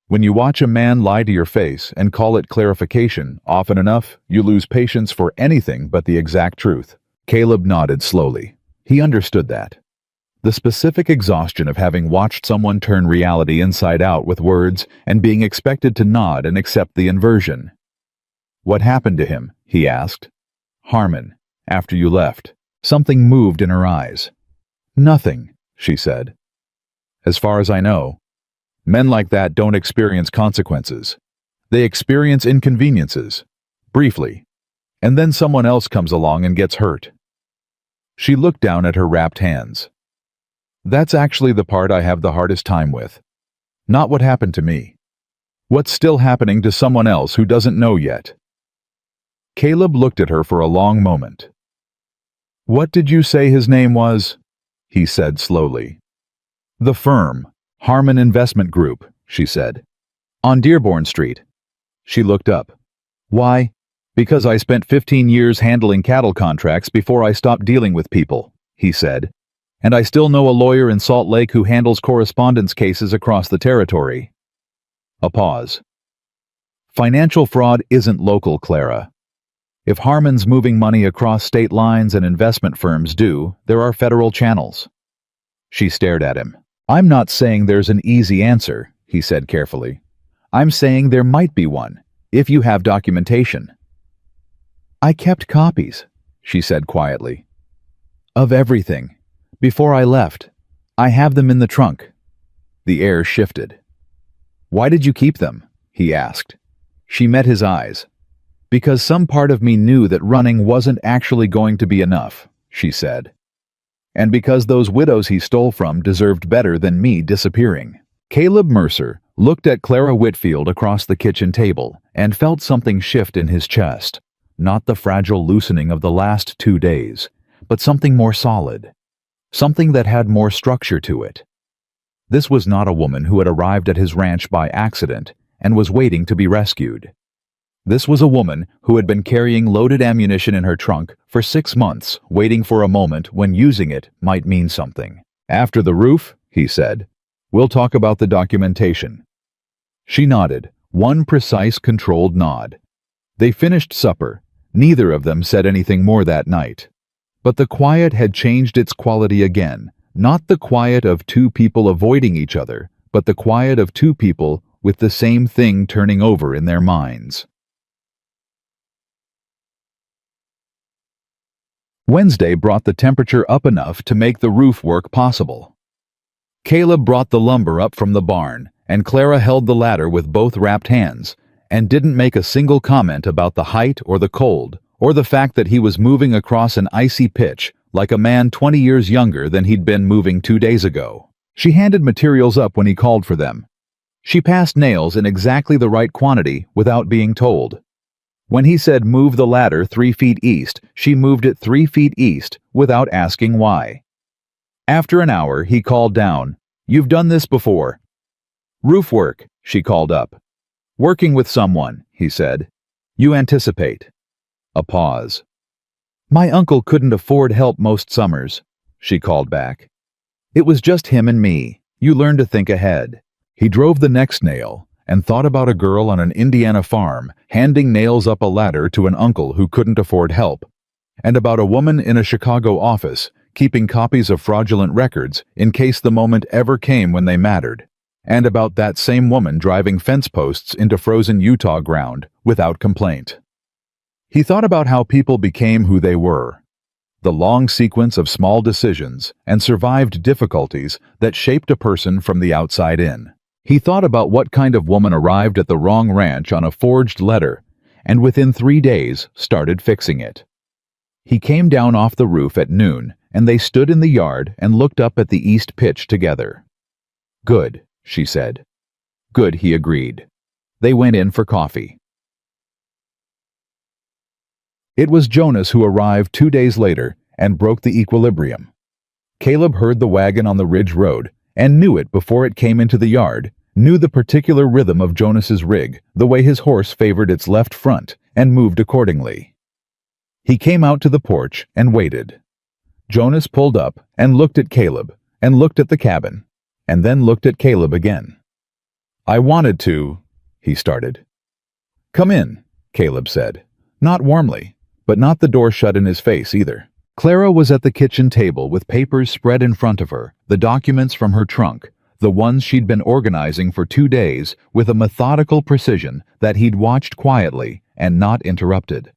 When you watch a man lie to your face and call it clarification often enough, you lose patience for anything but the exact truth." Caleb nodded slowly. He understood that. The specific exhaustion of having watched someone turn reality inside out with words and being expected to nod and accept the inversion. "What happened to him?" he asked. "Harmon, after you left." Something moved in her eyes. "Nothing," she said. "As far as I know. Men like that don't experience consequences. They experience inconveniences, briefly, and then someone else comes along and gets hurt." She looked down at her wrapped hands. "That's actually the part I have the hardest time with. Not what happened to me. What's still happening to someone else who doesn't know yet." Caleb looked at her for a long moment. "What did you say his name was?" he said slowly. "The firm, Harmon Investment Group," she said. "On Dearborn Street." She looked up. "Why?" "Because I spent 15 years handling cattle contracts before I stopped dealing with people," he said. "And I still know a lawyer in Salt Lake who handles correspondence cases across the territory." A pause. "Financial fraud isn't local, Clara." If Harmon's moving money across state lines and investment firms do, there are federal channels. She stared at him. I'm not saying there's an easy answer, he said carefully. I'm saying there might be one, if you have documentation. I kept copies, she said quietly. Of everything. Before I left. I have them in the trunk. The air shifted. Why did you keep them? He asked. She met his eyes. Because some part of me knew that running wasn't actually going to be enough, she said. And because those widows he stole from deserved better than me disappearing. Caleb Mercer looked at Clara Whitfield across the kitchen table and felt something shift in his chest. Not the fragile loosening of the last 2 days, but something more solid. Something that had more structure to it. This was not a woman who had arrived at his ranch by accident and was waiting to be rescued. This was a woman who had been carrying loaded ammunition in her trunk for 6 months, waiting for a moment when using it might mean something. After the roof, he said, we'll talk about the documentation. She nodded, one precise controlled nod. They finished supper. Neither of them said anything more that night. But the quiet had changed its quality again, not the quiet of two people avoiding each other, but the quiet of two people with the same thing turning over in their minds. Wednesday brought the temperature up enough to make the roof work possible. Caleb brought the lumber up from the barn, and Clara held the ladder with both wrapped hands, and didn't make a single comment about the height or the cold, or the fact that he was moving across an icy pitch like a man 20 years younger than he'd been moving 2 days ago. She handed materials up when he called for them. She passed nails in exactly the right quantity without being told. When he said move the ladder 3 feet east, she moved it 3 feet east without asking why. After an hour, he called down, "You've done this before." "Roof work," she called up. "Working with someone," he said. "You anticipate." A pause. "My uncle couldn't afford help most summers," she called back. "It was just him and me. You learn to think ahead." He drove the next nail and thought about a girl on an Indiana farm handing nails up a ladder to an uncle who couldn't afford help, and about a woman in a Chicago office keeping copies of fraudulent records in case the moment ever came when they mattered, and about that same woman driving fence posts into frozen Utah ground without complaint. He thought about how people became who they were, the long sequence of small decisions and survived difficulties that shaped a person from the outside in. He thought about what kind of woman arrived at the wrong ranch on a forged letter and within 3 days started fixing it. He came down off the roof at noon and they stood in the yard and looked up at the east pitch together. "Good," she said. "Good," he agreed. They went in for coffee. It was Jonas who arrived 2 days later and broke the equilibrium. Caleb heard the wagon on the ridge road and knew it before it came into the yard, knew the particular rhythm of Jonas's rig, the way his horse favored its left front, and moved accordingly. He came out to the porch and waited. Jonas pulled up and looked at Caleb, and looked at the cabin, and then looked at Caleb again. "I wanted to," he started. "Come in," Caleb said, not warmly, but not the door shut in his face either. Clara was at the kitchen table with papers spread in front of her, the documents from her trunk, the ones she'd been organizing for 2 days with a methodical precision that he'd watched quietly and not interrupted.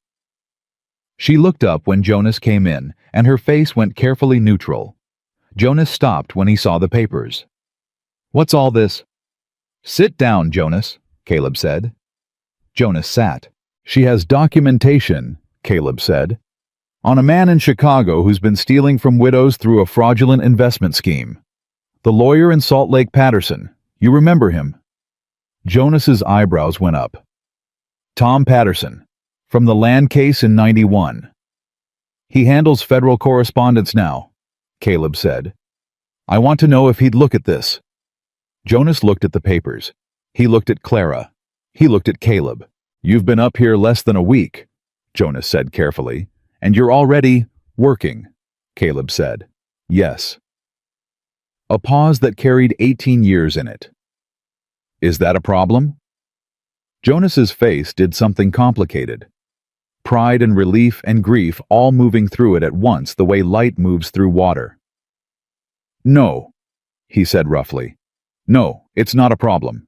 She looked up when Jonas came in, and her face went carefully neutral. Jonas stopped when he saw the papers. "What's all this?" "Sit down, Jonas," Caleb said. Jonas sat. "She has documentation," Caleb said, "on a man in Chicago who's been stealing from widows through a fraudulent investment scheme. The lawyer in Salt Lake Patterson. You remember him?" Jonas's eyebrows went up. "Tom Patterson, from the land case in '91. He handles federal correspondence now," Caleb said. "I want to know if he'd look at this." Jonas looked at the papers. He looked at Clara. He looked at Caleb. "You've been up here less than a week," Jonas said carefully. "And you're already working," Caleb said. "Yes." A pause that carried 18 years in it. "Is that a problem?" Jonas's face did something complicated. pride and relief and grief all moving through it at once the way light moves through water. "No," he said roughly. "No, it's not a problem."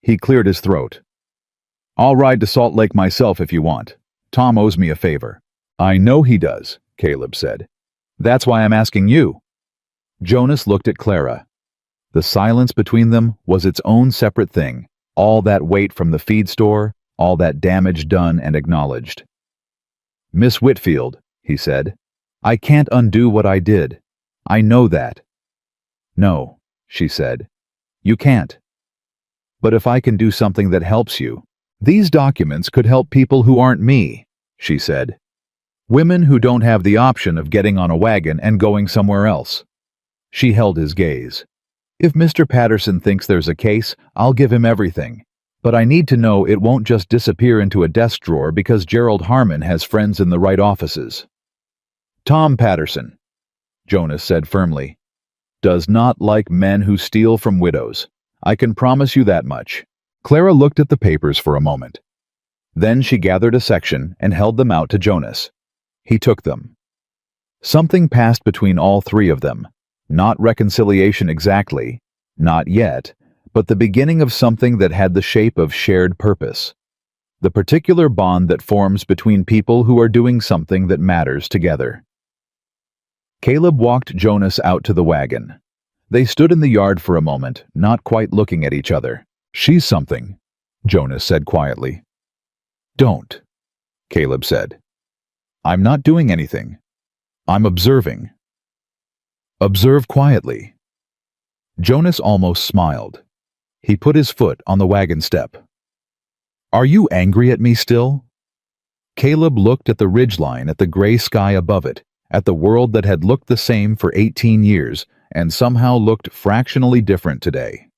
He cleared his throat. "I'll ride to Salt Lake myself if you want. Tom owes me a favor." "I know he does," Caleb said. "That's why I'm asking you." Jonas looked at Clara. The silence between them was its own separate thing, all that weight from the feed store, all that damage done and acknowledged. "Miss Whitfield," he said, "I can't undo what I did. I know that." "No," she said, "you can't. But if I can do something that helps you, these documents could help people who aren't me," she said. "Women who don't have the option of getting on a wagon and going somewhere else." She held his gaze. "If Mr. Patterson thinks there's a case, I'll give him everything. But I need to know it won't just disappear into a desk drawer because Gerald Harmon has friends in the right offices." "Tom Patterson," Jonas said firmly, "does not like men who steal from widows. I can promise you that much." Clara looked at the papers for a moment. Then she gathered a section and held them out to Jonas. He took them. Something passed between all three of them. Not reconciliation exactly, not yet, but the beginning of something that had the shape of shared purpose. The particular bond that forms between people who are doing something that matters together. Caleb walked Jonas out to the wagon. They stood in the yard for a moment, not quite looking at each other. "She's something," Jonas said quietly. "Don't," Caleb said. "I'm not doing anything. I'm observing." "Observe quietly." Jonas almost smiled. He put his foot on the wagon step. "Are you angry at me still?" Caleb looked at the ridgeline, at the gray sky above it, at the world that had looked the same for 18 years and somehow looked fractionally different today.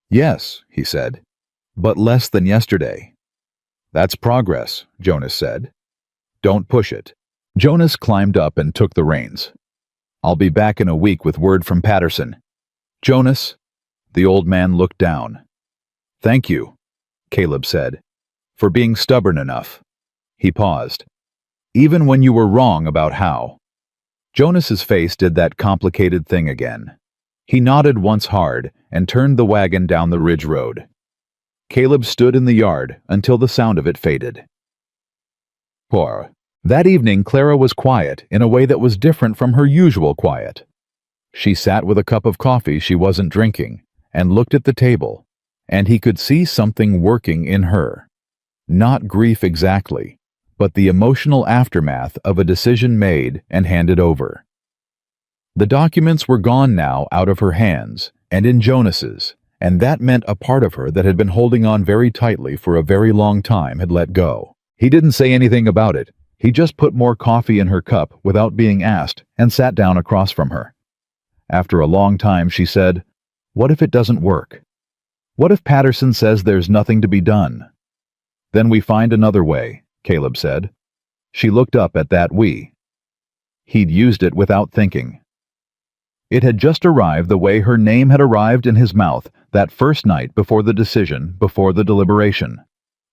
"Yes," he said, "but less than yesterday." "That's progress," Jonas said. "Don't push it." Jonas climbed up and took the reins. "I'll be back in a week with word from Patterson." "Jonas," the old man looked down. "Thank you," Caleb said, "for being stubborn enough." He paused. "Even when you were wrong about how." Jonas's face did that complicated thing again. He nodded once hard and turned the wagon down the ridge road. Caleb stood in the yard until the sound of it faded. Poor. That evening Clara was quiet in a way that was different from her usual quiet. She sat with a cup of coffee she wasn't drinking and looked at the table, and he could see something working in her. Not grief exactly, but the emotional aftermath of a decision made and handed over. The documents were gone now out of her hands and in Jonas's, and that meant a part of her that had been holding on very tightly for a very long time had let go. He didn't say anything about it. He just put more coffee in her cup without being asked and sat down across from her. After a long time she said, "What if it doesn't work? What if Patterson says there's nothing to be done?" "Then we find another way," Caleb said. She looked up at that "we." He'd used it without thinking. It had just arrived the way her name had arrived in his mouth that first night before the decision, before the deliberation.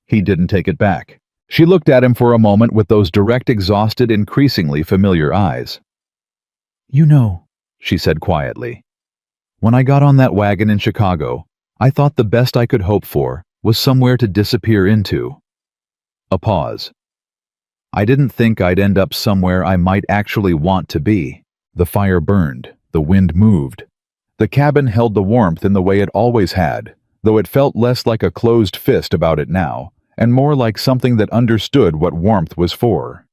He didn't take it back. She looked at him for a moment with those direct, exhausted, increasingly familiar eyes. "You know," she said quietly, "when I got on that wagon in Chicago, I thought the best I could hope for was somewhere to disappear into." A pause. "I didn't think I'd end up somewhere I might actually want to be." The fire burned. The wind moved. The cabin held the warmth in the way it always had, though it felt less like a closed fist about it now, and more like something that understood what warmth was for.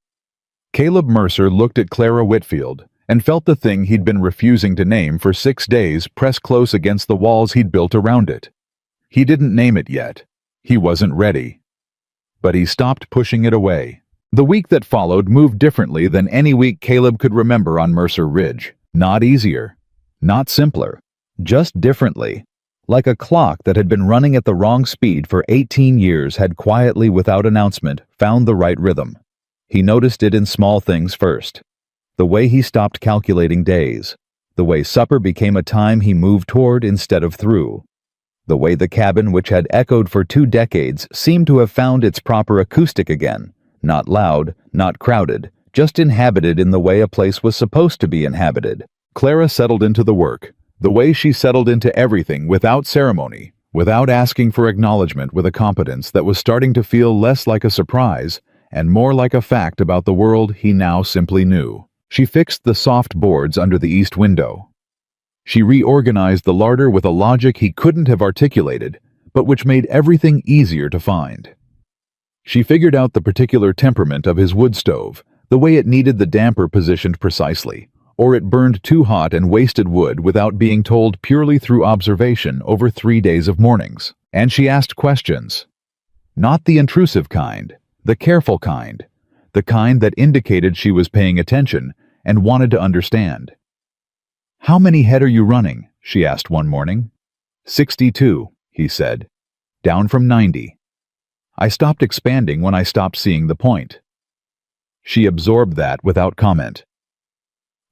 Caleb Mercer looked at Clara Whitfield and felt the thing he'd been refusing to name for 6 days press close against the walls he'd built around it. He didn't name it yet. He wasn't ready. But he stopped pushing it away. The week that followed moved differently than any week Caleb could remember on Mercer Ridge. Not easier, not simpler, just differently. Like a clock that had been running at the wrong speed for 18 years had quietly, without announcement, found the right rhythm. He noticed it in small things first. The way he stopped calculating days. The way supper became a time he moved toward instead of through. The way the cabin, which had echoed for 2 decades, seemed to have found its proper acoustic again, Not loud, not crowded, just inhabited in the way a place was supposed to be inhabited. Clara settled into the work, the way she settled into everything without ceremony, without asking for acknowledgement, with a competence that was starting to feel less like a surprise and more like a fact about the world he now simply knew. She fixed the soft boards under the east window. She reorganized the larder with a logic he couldn't have articulated, but which made everything easier to find. She figured out the particular temperament of his wood stove, the way it needed the damper positioned precisely, or it burned too hot and wasted wood without being told purely through observation over 3 days of mornings. And she asked questions. Not the intrusive kind, the careful kind, the kind that indicated she was paying attention and wanted to understand. "How many head are you running?" she asked one morning. 62, he said. Down from 90. I stopped expanding when I stopped seeing the point. She absorbed that without comment.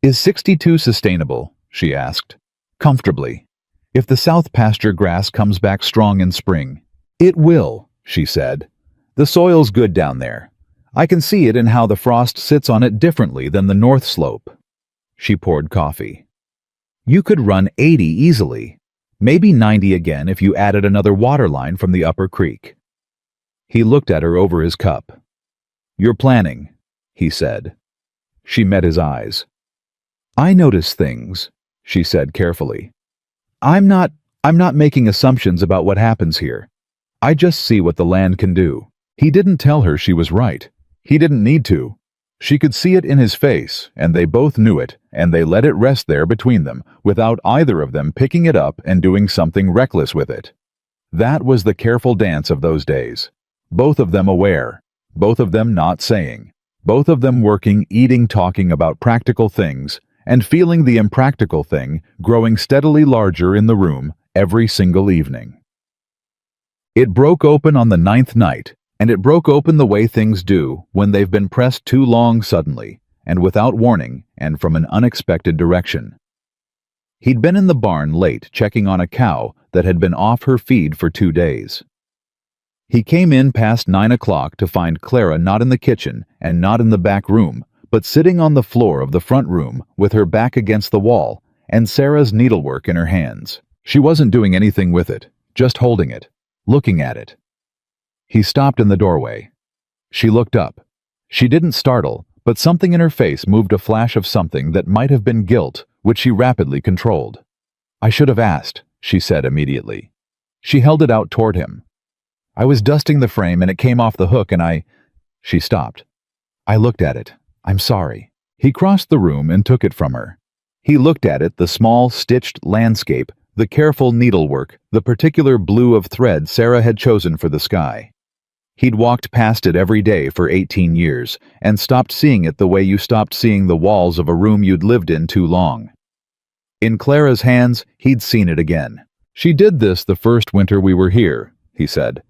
"Is 62 sustainable?" she asked. "Comfortably. If the south pasture grass comes back strong in spring." "It will," she said. "The soil's good down there. I can see it in how the frost sits on it differently than the north slope." She poured coffee. "You could run 80 easily. Maybe 90 again if you added another water line from the upper creek." He looked at her over his cup. "You're planning," he said. She met his eyes. "I notice things," she said carefully. I'm not making assumptions about what happens here. I just see what the land can do." He didn't tell her she was right. He didn't need to. She could see it in his face, and they both knew it, and they let it rest there between them, without either of them picking it up and doing something reckless with it. That was the careful dance of those days. Both of them aware, both of them not saying, both of them working, eating, talking about practical things, and feeling the impractical thing growing steadily larger in the room every single evening. It broke open on the 9th night, and it broke open the way things do when they've been pressed too long suddenly, and without warning, and from an unexpected direction. He'd been in the barn late checking on a cow that had been off her feed for 2 days. He came in past 9 o'clock to find Clara not in the kitchen and not in the back room, but sitting on the floor of the front room with her back against the wall and Sarah's needlework in her hands. She wasn't doing anything with it, just holding it, looking at it. He stopped in the doorway. She looked up. She didn't startle, but something in her face moved, a flash of something that might have been guilt, which she rapidly controlled. "I should have asked," she said immediately. She held it out toward him. "I was dusting the frame and it came off the hook and I—" She stopped. "I looked at it. I'm sorry." He crossed the room and took it from her. He looked at it, the small, stitched landscape, the careful needlework, the particular blue of thread Sarah had chosen for the sky. He'd walked past it every day for 18 years and stopped seeing it the way you stopped seeing the walls of a room you'd lived in too long. In Clara's hands, he'd seen it again. "She did this the first winter we were here," he said.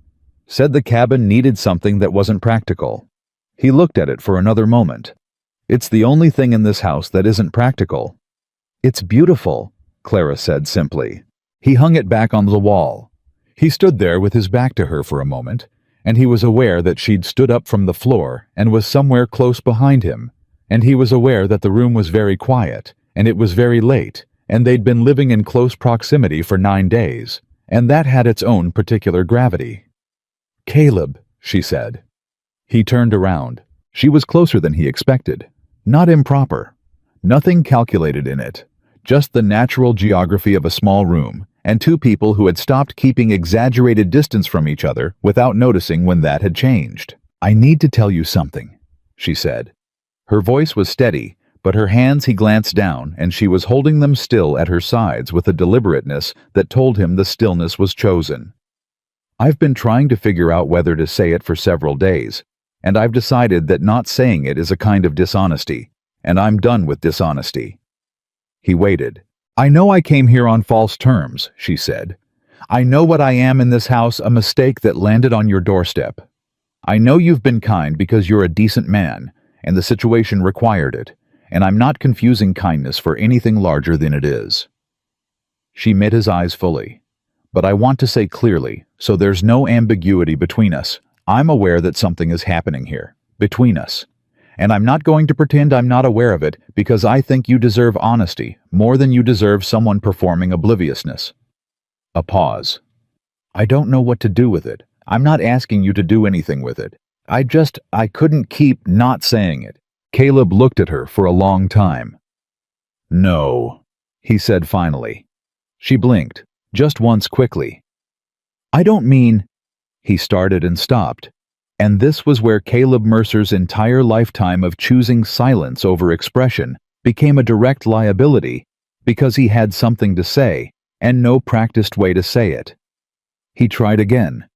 "Said the cabin needed something that wasn't practical." He looked at it for another moment. "It's the only thing in this house that isn't practical." "It's beautiful," Clara said simply. He hung it back on the wall. He stood there with his back to her for a moment, and he was aware that she'd stood up from the floor and was somewhere close behind him, and he was aware that the room was very quiet, and it was very late, and they'd been living in close proximity for 9 days, and that had its own particular gravity. "Caleb," she said. He turned around. She was closer than he expected. Not improper. Nothing calculated in it. Just the natural geography of a small room, and 2 people who had stopped keeping exaggerated distance from each other without noticing when that had changed. "I need to tell you something," she said. Her voice was steady, but her hands he glanced down, and she was holding them still at her sides with a deliberateness that told him the stillness was chosen. "I've been trying to figure out whether to say it for several days, and I've decided that not saying it is a kind of dishonesty, and I'm done with dishonesty." He waited. "I know I came here on false terms," she said. "I know what I am in this house, a mistake that landed on your doorstep. I know you've been kind because you're a decent man, and the situation required it, and I'm not confusing kindness for anything larger than it is." She met his eyes fully. "But I want to say clearly, so there's no ambiguity between us, I'm aware that something is happening here, between us. And I'm not going to pretend I'm not aware of it because I think you deserve honesty more than you deserve someone performing obliviousness. A pause. I don't know what to do with it. I'm not asking you to do anything with it. I couldn't keep not saying it. Caleb looked at her for a long time. No, he said finally. She blinked, just once quickly. I don't mean... He started and stopped. And this was where Caleb Mercer's entire lifetime of choosing silence over expression became a direct liability because he had something to say and no practiced way to say it. He tried again.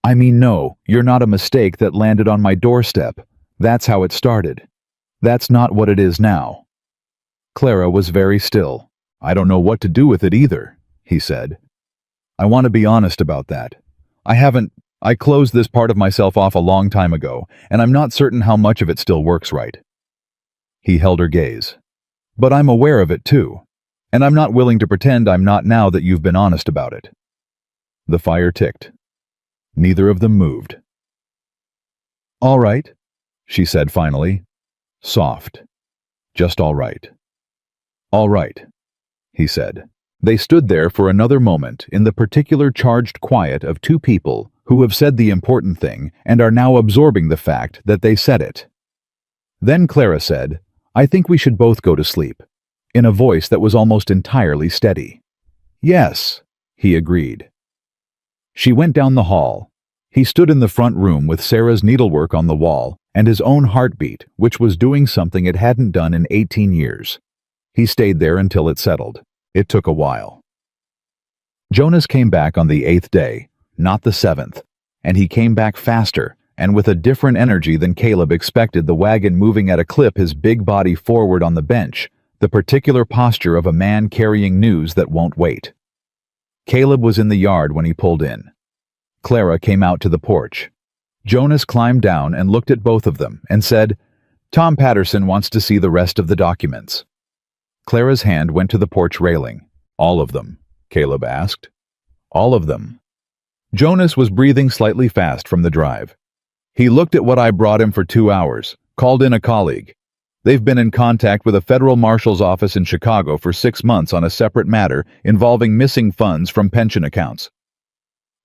I mean, no, you're not a mistake that landed on my doorstep. That's how it started. That's not what it is now. Clara was very still. I don't know what to do with it either, he said. I want to be honest about that. I closed this part of myself off a long time ago, and I'm not certain how much of it still works right. He held her gaze. But I'm aware of it too, and I'm not willing to pretend I'm not now that you've been honest about it. The fire ticked. Neither of them moved. All right, she said finally. Soft. Just all right. All right, he said. They stood there for another moment in the particular charged quiet of two people who have said the important thing and are now absorbing the fact that they said it. Then Clara said, I think we should both go to sleep, in a voice that was almost entirely steady. Yes, he agreed. She went down the hall. He stood in the front room with Sarah's needlework on the wall and his own heartbeat, which was doing something it hadn't done in 18 years. He stayed there until it settled. It took a while. Jonas came back on the 8th day, not the 7th, and he came back faster and with a different energy than Caleb expected, the wagon moving at a clip, his big body forward on the bench, the particular posture of a man carrying news that won't wait. Caleb was in the yard when he pulled in. Clara came out to the porch. Jonas climbed down and looked at both of them and said, Tom Patterson wants to see the rest of the documents. Clara's hand went to the porch railing. All of them? Caleb asked. All of them. Jonas was breathing slightly fast from the drive. He looked at what I brought him for 2 hours, called in a colleague. They've been in contact with a federal marshal's office in Chicago for 6 months on a separate matter involving missing funds from pension accounts.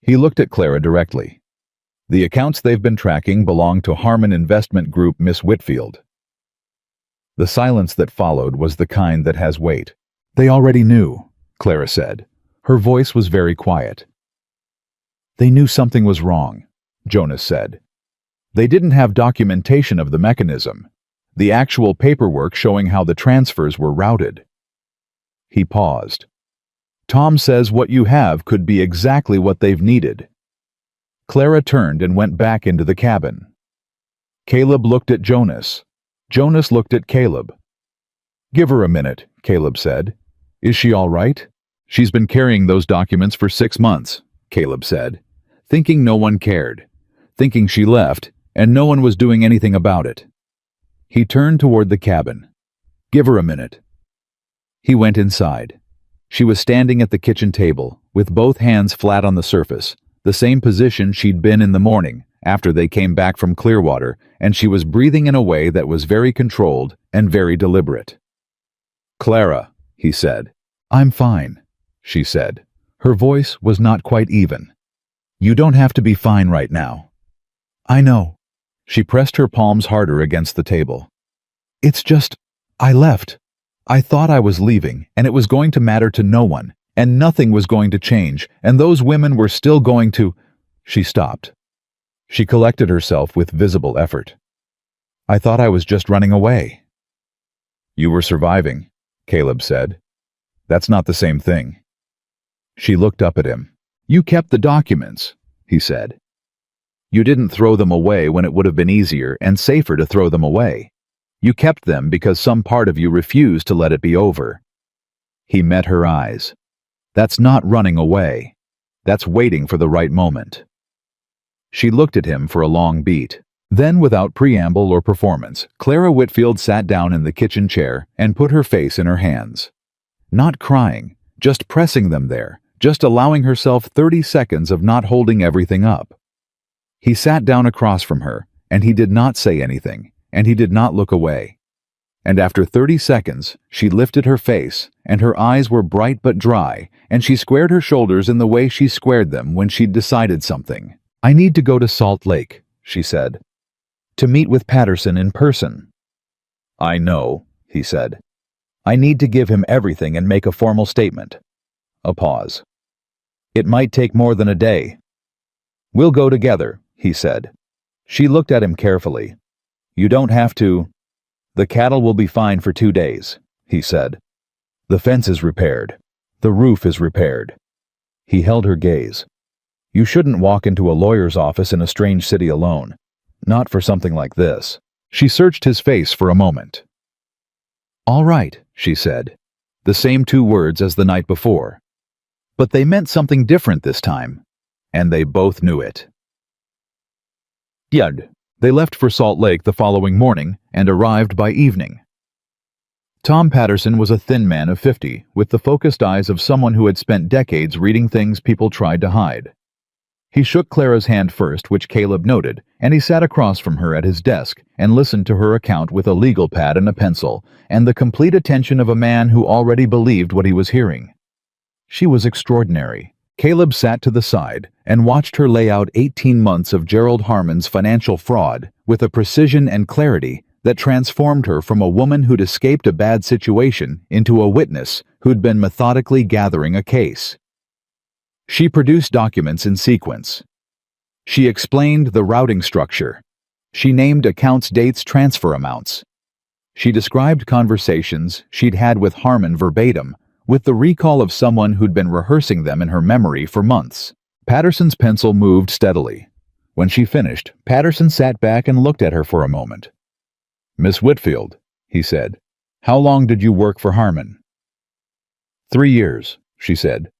He looked at Clara directly. The accounts they've been tracking belong to Harmon Investment Group Miss Whitfield. The silence that followed was the kind that has weight. They already knew, Clara said. Her voice was very quiet. They knew something was wrong, Jonas said. They didn't have documentation of the mechanism, the actual paperwork showing how the transfers were routed. He paused. Tom says what you have could be exactly what they've needed. Clara turned and went back into the cabin. Caleb looked at Jonas. Jonas looked at Caleb. Give her a minute, Caleb said. Is she all right? She's been carrying those documents for 6 months, Caleb said, thinking no one cared, thinking she left, and no one was doing anything about it. He turned toward the cabin. Give her a minute. He went inside. She was standing at the kitchen table, with both hands flat on the surface, the same position she'd been in the morning, after they came back from Clearwater, and she was breathing in a way that was very controlled and very deliberate. Clara, he said. I'm fine, she said. Her voice was not quite even. You don't have to be fine right now. I know. She pressed her palms harder against the table. It's just, I left. I thought I was leaving, and it was going to matter to no one, and nothing was going to change, and those women were still going to... She stopped. She collected herself with visible effort. I thought I was just running away. You were surviving, Caleb said. That's not the same thing. She looked up at him. You kept the documents, he said. You didn't throw them away when it would have been easier and safer to throw them away. You kept them because some part of you refused to let it be over. He met her eyes. That's not running away. That's waiting for the right moment. She looked at him for a long beat. Then, without preamble or performance, Clara Whitfield sat down in the kitchen chair and put her face in her hands. Not crying, just pressing them there, just allowing herself 30 seconds of not holding everything up. He sat down across from her, And he did not say anything, and he did not look away. And after 30 seconds, she lifted her face, and her eyes were bright but dry, and she squared her shoulders in the way she squared them when she'd decided something. "I need to go to Salt Lake," she said, "to meet with Patterson in person." "I know," he said. "I need to give him everything and make a formal statement." A pause. "It might take more than a day." "We'll go together," he said. She looked at him carefully. "You don't have to." "The cattle will be fine for 2 days," he said. "The fence is repaired. The roof is repaired." He held her gaze. "You shouldn't walk into a lawyer's office in a strange city alone. Not for something like this." She searched his face for a moment. "All right," she said, the same 2 words as the night before. But they meant something different this time, and they both knew it. Yud. They left for Salt Lake the following morning and arrived by evening. Tom Patterson was a thin man of 50, with the focused eyes of someone who had spent decades reading things people tried to hide. He shook Clara's hand first, which Caleb noted, and he sat across from her at his desk and listened to her account with a legal pad and a pencil, and the complete attention of a man who already believed what he was hearing. She was extraordinary. Caleb sat to the side and watched her lay out 18 months of Gerald Harmon's financial fraud with a precision and clarity that transformed her from a woman who'd escaped a bad situation into a witness who'd been methodically gathering a case. She produced documents in sequence. She explained the routing structure. She named accounts, dates, transfer amounts. She described conversations she'd had with Harmon verbatim, with the recall of someone who'd been rehearsing them in her memory for months. Patterson's pencil moved steadily. When she finished, Patterson sat back and looked at her for a moment. "Miss Whitfield," he said, "how long did you work for Harmon?" 3 years, she said.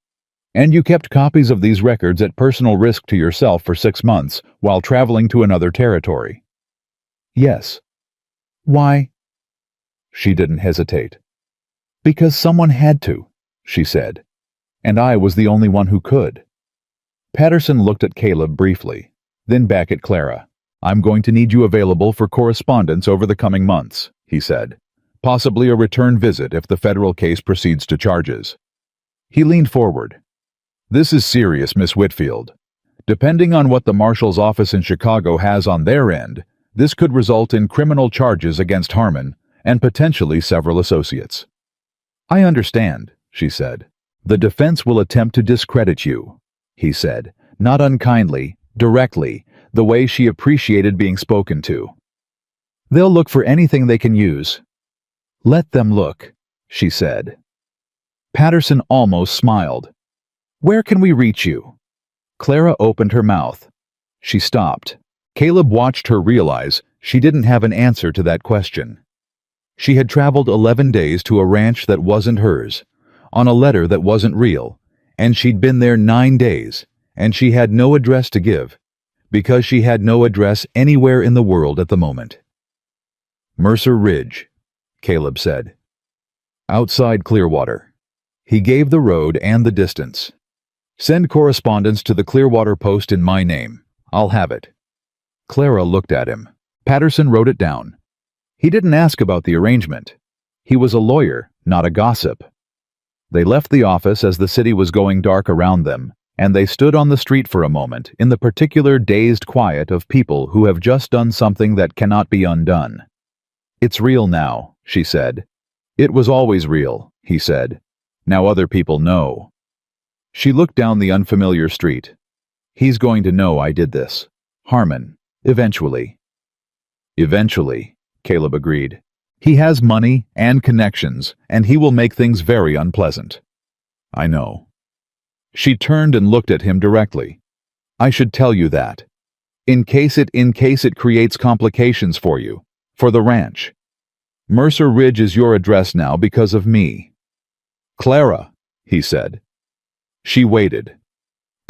"And you kept copies of these records at personal risk to yourself for 6 months while traveling to another territory?" "Yes." "Why?" She didn't hesitate. "Because someone had to," she said, "and I was the only one who could." Patterson looked at Caleb briefly, then back at Clara. "I'm going to need you available for correspondence over the coming months," he said. "Possibly a return visit if the federal case proceeds to charges." He leaned forward. "This is serious, Miss Whitfield. Depending on what the marshal's office in Chicago has on their end, this could result in criminal charges against Harmon and potentially several associates." "I understand," she said. "The defense will attempt to discredit you," he said, not unkindly, directly, the way she appreciated being spoken to. "They'll look for anything they can use." "Let them look," she said. Patterson almost smiled. "Where can we reach you?" Clara opened her mouth. She stopped. Caleb watched her realize she didn't have an answer to that question. She had traveled 11 days to a ranch that wasn't hers, on a letter that wasn't real, and she'd been there 9 days, and she had no address to give, because she had no address anywhere in the world at the moment. "Mercer Ridge," Caleb said. "Outside Clearwater." He gave the road and the distance. "Send correspondence to the Clearwater Post in my name. I'll have it." Clara looked at him. Patterson wrote it down. He didn't ask about the arrangement. He was a lawyer, not a gossip. They left the office as the city was going dark around them, and they stood on the street for a moment in the particular dazed quiet of people who have just done something that cannot be undone. "It's real now," she said. "It was always real," he said. "Now other people know." She looked down the unfamiliar street. "He's going to know I did this. Harmon. Eventually." "Eventually," Caleb agreed. "He has money and connections, and he will make things very unpleasant." "I know." She turned and looked at him directly. "I should tell you that. In case it creates complications for you, for the ranch. Mercer Ridge is your address now because of me." "Clara," he said. She waited.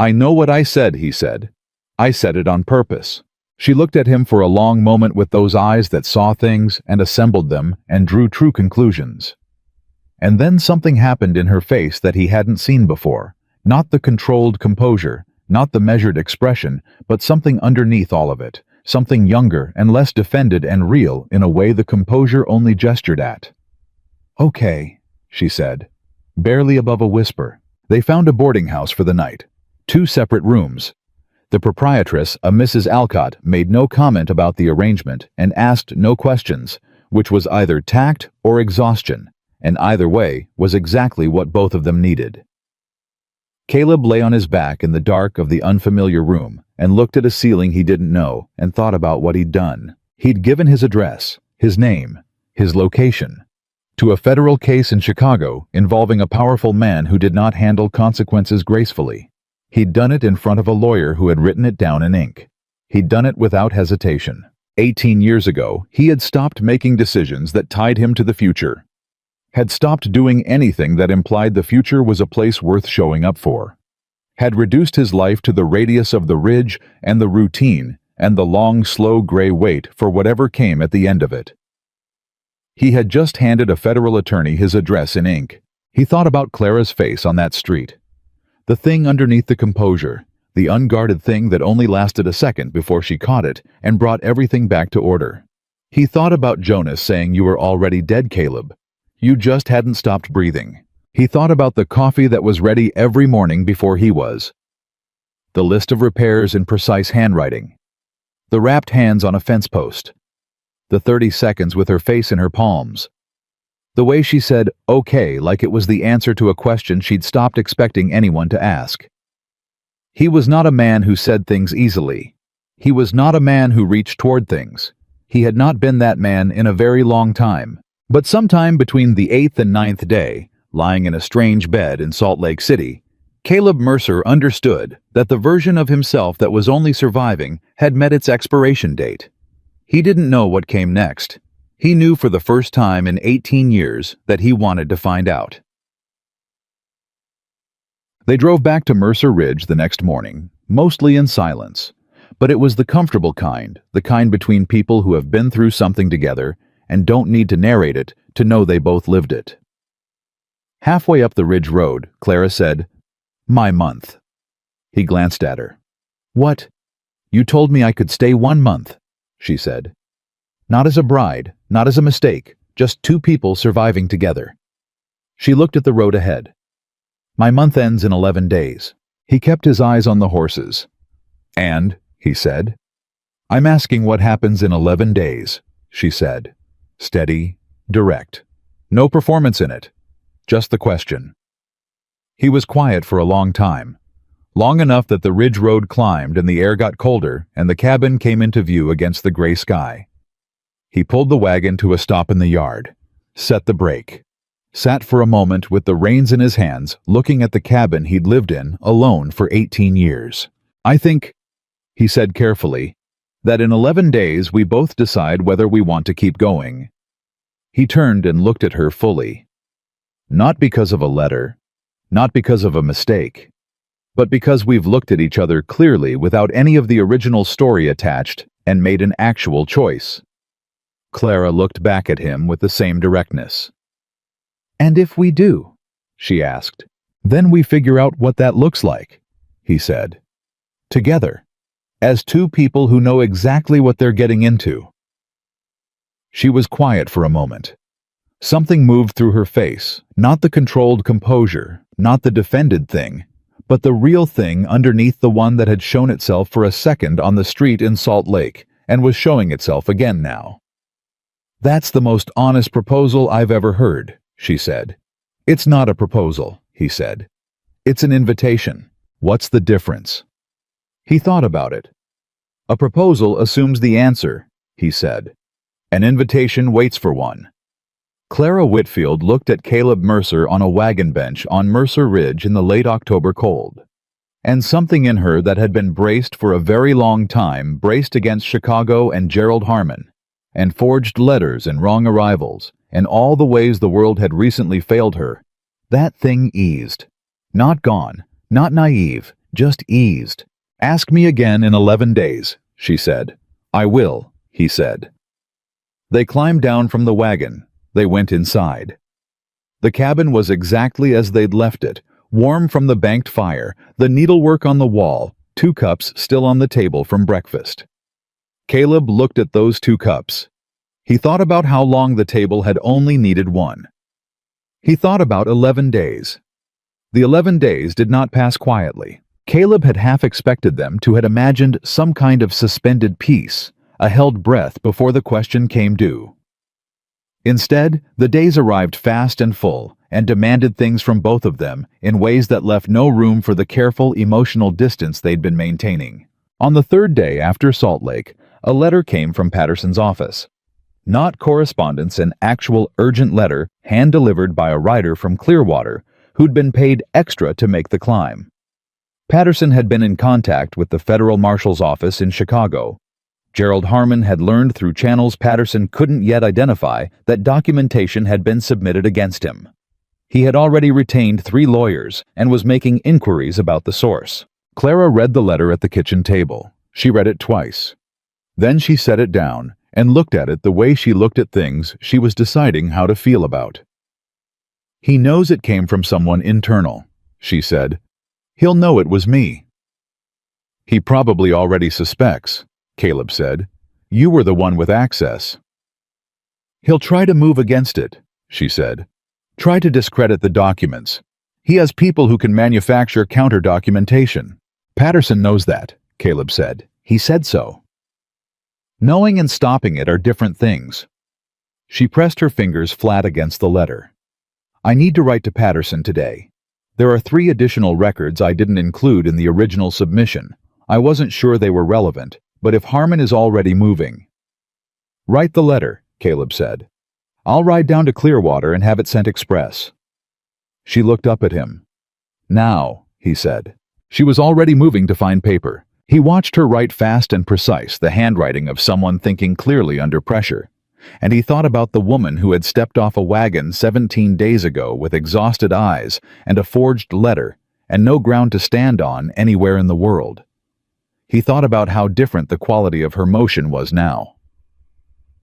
"I know what I said," he said. "I said it on purpose." She looked at him for a long moment with those eyes that saw things and assembled them and drew true conclusions. And then something happened in her face that he hadn't seen before. Not the controlled composure, not the measured expression, but something underneath all of it, something younger and less defended and real in a way the composure only gestured at. "Okay," she said, barely above a whisper. They found a boarding house for the night. 2 separate rooms. The proprietress, a Mrs. Alcott, made no comment about the arrangement and asked no questions, which was either tact or exhaustion, and either way was exactly what both of them needed. Caleb lay on his back in the dark of the unfamiliar room and looked at a ceiling he didn't know and thought about what he'd done. He'd given his address, his name, his location, to a federal case in Chicago involving a powerful man who did not handle consequences gracefully. He'd done it in front of a lawyer who had written it down in ink. He'd done it without hesitation. 18 years ago, he had stopped making decisions that tied him to the future. Had stopped doing anything that implied the future was a place worth showing up for. Had reduced his life to the radius of the ridge and the routine and the long, slow gray wait for whatever came at the end of it. He had just handed a federal attorney his address in ink. He thought about Clara's face on that street. The thing underneath the composure, the unguarded thing that only lasted a second before she caught it and brought everything back to order. He thought about Jonas saying, "You were already dead, Caleb. You just hadn't stopped breathing." He thought about the coffee that was ready every morning before he was. The list of repairs in precise handwriting. The wrapped hands on a fence post. The 30 seconds with her face in her palms. The way she said, "okay," like it was the answer to a question she'd stopped expecting anyone to ask. He was not a man who said things easily. He was not a man who reached toward things. He had not been that man in a very long time. But sometime between the 8th and 9th day, lying in a strange bed in Salt Lake City, Caleb Mercer understood that the version of himself that was only surviving had met its expiration date. He didn't know what came next. He knew for the first time in 18 years that he wanted to find out. They drove back to Mercer Ridge the next morning, mostly in silence. But it was the comfortable kind, the kind between people who have been through something together and don't need to narrate it to know they both lived it. Halfway up the ridge road, Clara said, "My month." He glanced at her. "What? You told me I could stay 1 month," she said. "Not as a bride, not as a mistake, just 2 people surviving together." She looked at the road ahead. "My month ends in 11 days. He kept his eyes on the horses. "And," he said. "I'm asking what happens in 11 days, she said. Steady, direct. No performance in it. Just the question. He was quiet for a long time. Long enough that the ridge road climbed and the air got colder and the cabin came into view against the gray sky. He pulled the wagon to a stop in the yard, set the brake, sat for a moment with the reins in his hands, looking at the cabin he'd lived in alone for 18 years. "I think," he said carefully, "that in 11 days we both decide whether we want to keep going." He turned and looked at her fully. Not because of a letter, not because of a mistake, but because we've looked at each other clearly without any of the original story attached and made an actual choice. Clara looked back at him with the same directness. "And if we do?" she asked. "Then we figure out what that looks like," he said. "Together, as 2 people who know exactly what they're getting into." She was quiet for a moment. Something moved through her face, not the controlled composure, not the defended thing, but the real thing underneath the one that had shown itself for a second on the street in Salt Lake and was showing itself again now. "That's the most honest proposal I've ever heard," she said. "It's not a proposal," he said. "It's an invitation. What's the difference?" He thought about it. "A proposal assumes the answer," he said. "An invitation waits for one." Clara Whitfield looked at Caleb Mercer on a wagon bench on Mercer Ridge in the late October cold. And something in her that had been braced for a very long time braced against Chicago and Gerald Harmon, and forged letters and wrong arrivals, and all the ways the world had recently failed her. That thing eased. Not gone, not naive, just eased. "Ask me again in 11 days, she said. "I will," he said. They climbed down from the wagon. They went inside. The cabin was exactly as they'd left it, warm from the banked fire, the needlework on the wall, 2 cups still on the table from breakfast. Caleb looked at those 2 cups. He thought about how long the table had only needed one. He thought about 11 days. The 11 days did not pass quietly. Caleb had half expected them to have imagined some kind of suspended peace, a held breath before the question came due. Instead, the days arrived fast and full, and demanded things from both of them in ways that left no room for the careful emotional distance they'd been maintaining. On the 3rd day after Salt Lake, a letter came from Patterson's office. Not correspondence, an actual urgent letter hand-delivered by a writer from Clearwater who'd been paid extra to make the climb. Patterson had been in contact with the federal marshal's office in Chicago. Gerald Harmon had learned through channels Patterson couldn't yet identify that documentation had been submitted against him. He had already retained 3 lawyers and was making inquiries about the source. Clara read the letter at the kitchen table. She read it twice. Then she set it down and looked at it the way she looked at things she was deciding how to feel about. "He knows it came from someone internal," she said. "He'll know it was me." "He probably already suspects," Caleb said. "You were the one with access." "He'll try to move against it," she said. "Try to discredit the documents. He has people who can manufacture counter-documentation." "Patterson knows that," Caleb said. "He said so." "Knowing and stopping it are different things." She pressed her fingers flat against the letter. "I need to write to Patterson today. There are 3 additional records I didn't include in the original submission. I wasn't sure they were relevant, but if Harmon is already moving..." "Write the letter," Caleb said. "I'll ride down to Clearwater and have it sent express." She looked up at him. "Now," he said. She was already moving to find paper. He watched her write fast and precise, the handwriting of someone thinking clearly under pressure. And he thought about the woman who had stepped off a wagon 17 days ago with exhausted eyes and a forged letter and no ground to stand on anywhere in the world. He thought about how different the quality of her motion was now.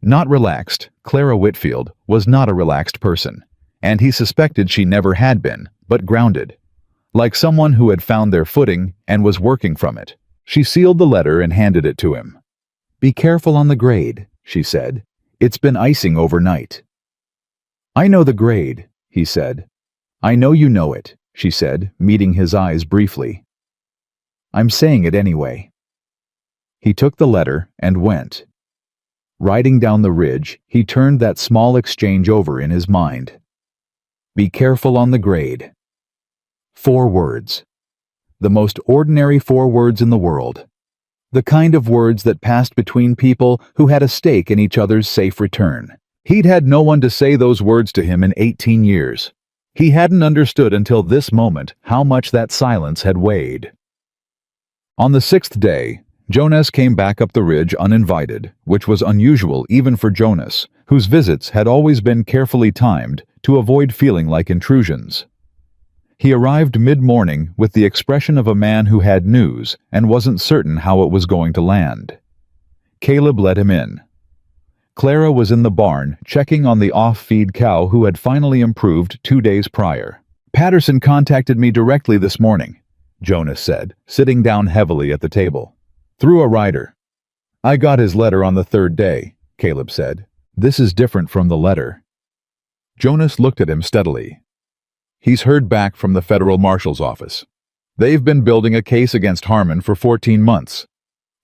Not relaxed, Clara Whitfield was not a relaxed person, and he suspected she never had been, but grounded. Like someone who had found their footing and was working from it. She sealed the letter and handed it to him. "Be careful on the grade," she said. "It's been icing overnight." "I know the grade," he said. "I know you know it," she said, meeting his eyes briefly. "I'm saying it anyway." He took the letter and went. Riding down the ridge, he turned that small exchange over in his mind. Be careful on the grade. 4 words. The most ordinary 4 words in the world. The kind of words that passed between people who had a stake in each other's safe return. He'd had no one to say those words to him in 18 years. He hadn't understood until this moment how much that silence had weighed. On the 6th day, Jonas came back up the ridge uninvited, which was unusual even for Jonas, whose visits had always been carefully timed to avoid feeling like intrusions. He arrived mid-morning with the expression of a man who had news and wasn't certain how it was going to land. Caleb let him in. Clara was in the barn checking on the off-feed cow who had finally improved 2 days prior. "Patterson contacted me directly this morning," Jonas said, sitting down heavily at the table. "Through a rider." "I got his letter on the 3rd day," Caleb said. "This is different from the letter." Jonas looked at him steadily. "He's heard back from the federal marshal's office. They've been building a case against Harmon for 14 months.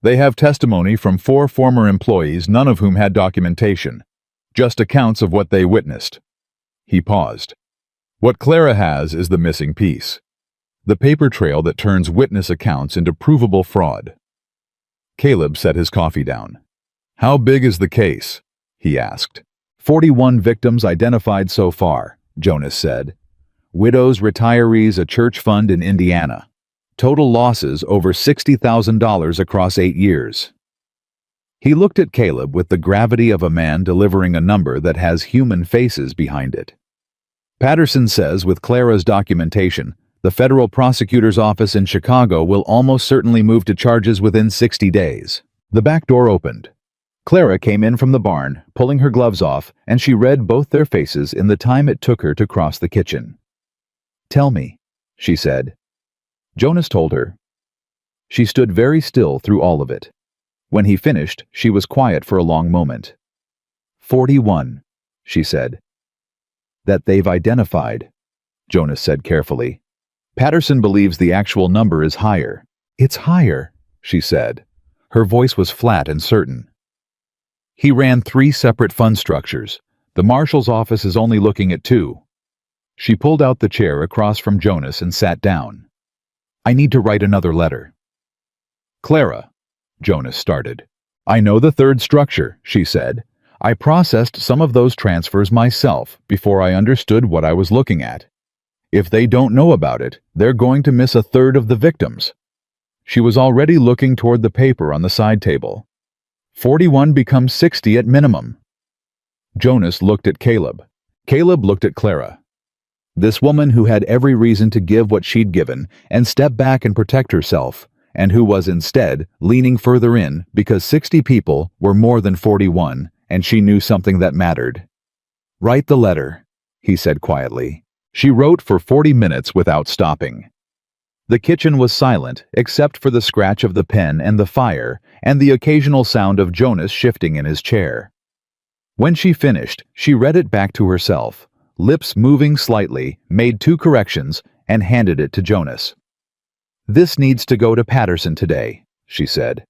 They have testimony from 4 former employees, none of whom had documentation, just accounts of what they witnessed." He paused. "What Clara has is the missing piece. The paper trail that turns witness accounts into provable fraud." Caleb set his coffee down. "How big is the case?" he asked. 41 victims identified so far," Jonas said. "Widows, retirees, a church fund in Indiana. Total losses over $60,000 across 8 years. He looked at Caleb with the gravity of a man delivering a number that has human faces behind it. "Patterson says with Clara's documentation, the federal prosecutor's office in Chicago will almost certainly move to charges within 60 days. The back door opened. Clara came in from the barn, pulling her gloves off, and she read both their faces in the time it took her to cross the kitchen. "Tell me," she said. Jonas told her. She stood very still through all of it. When he finished, she was quiet for a long moment. 41, she said. That they've identified, Jonas said carefully. Patterson believes the actual number is higher. It's higher, she said. Her voice was flat and certain. He ran 3 separate fund structures. The marshal's office is only looking at 2. She pulled out the chair across from Jonas and sat down. I need to write another letter. Clara, Jonas started. I know the 3rd structure, she said. I processed some of those transfers myself before I understood what I was looking at. If they don't know about it, they're going to miss 1/3 of the victims. She was already looking toward the paper on the side table. 41 becomes 60 at minimum. Jonas looked at Caleb. Caleb looked at Clara. This woman who had every reason to give what she'd given and step back and protect herself, and who was instead leaning further in because 60 people were more than 41, and she knew something that mattered. Write the letter, he said quietly. She wrote for 40 minutes without stopping. The kitchen was silent except for the scratch of the pen and the fire and the occasional sound of Jonas shifting in his chair. When she finished, she read it back to herself, lips moving slightly, made 2 corrections, and handed it to Jonas. This needs to go to Patterson today, she said.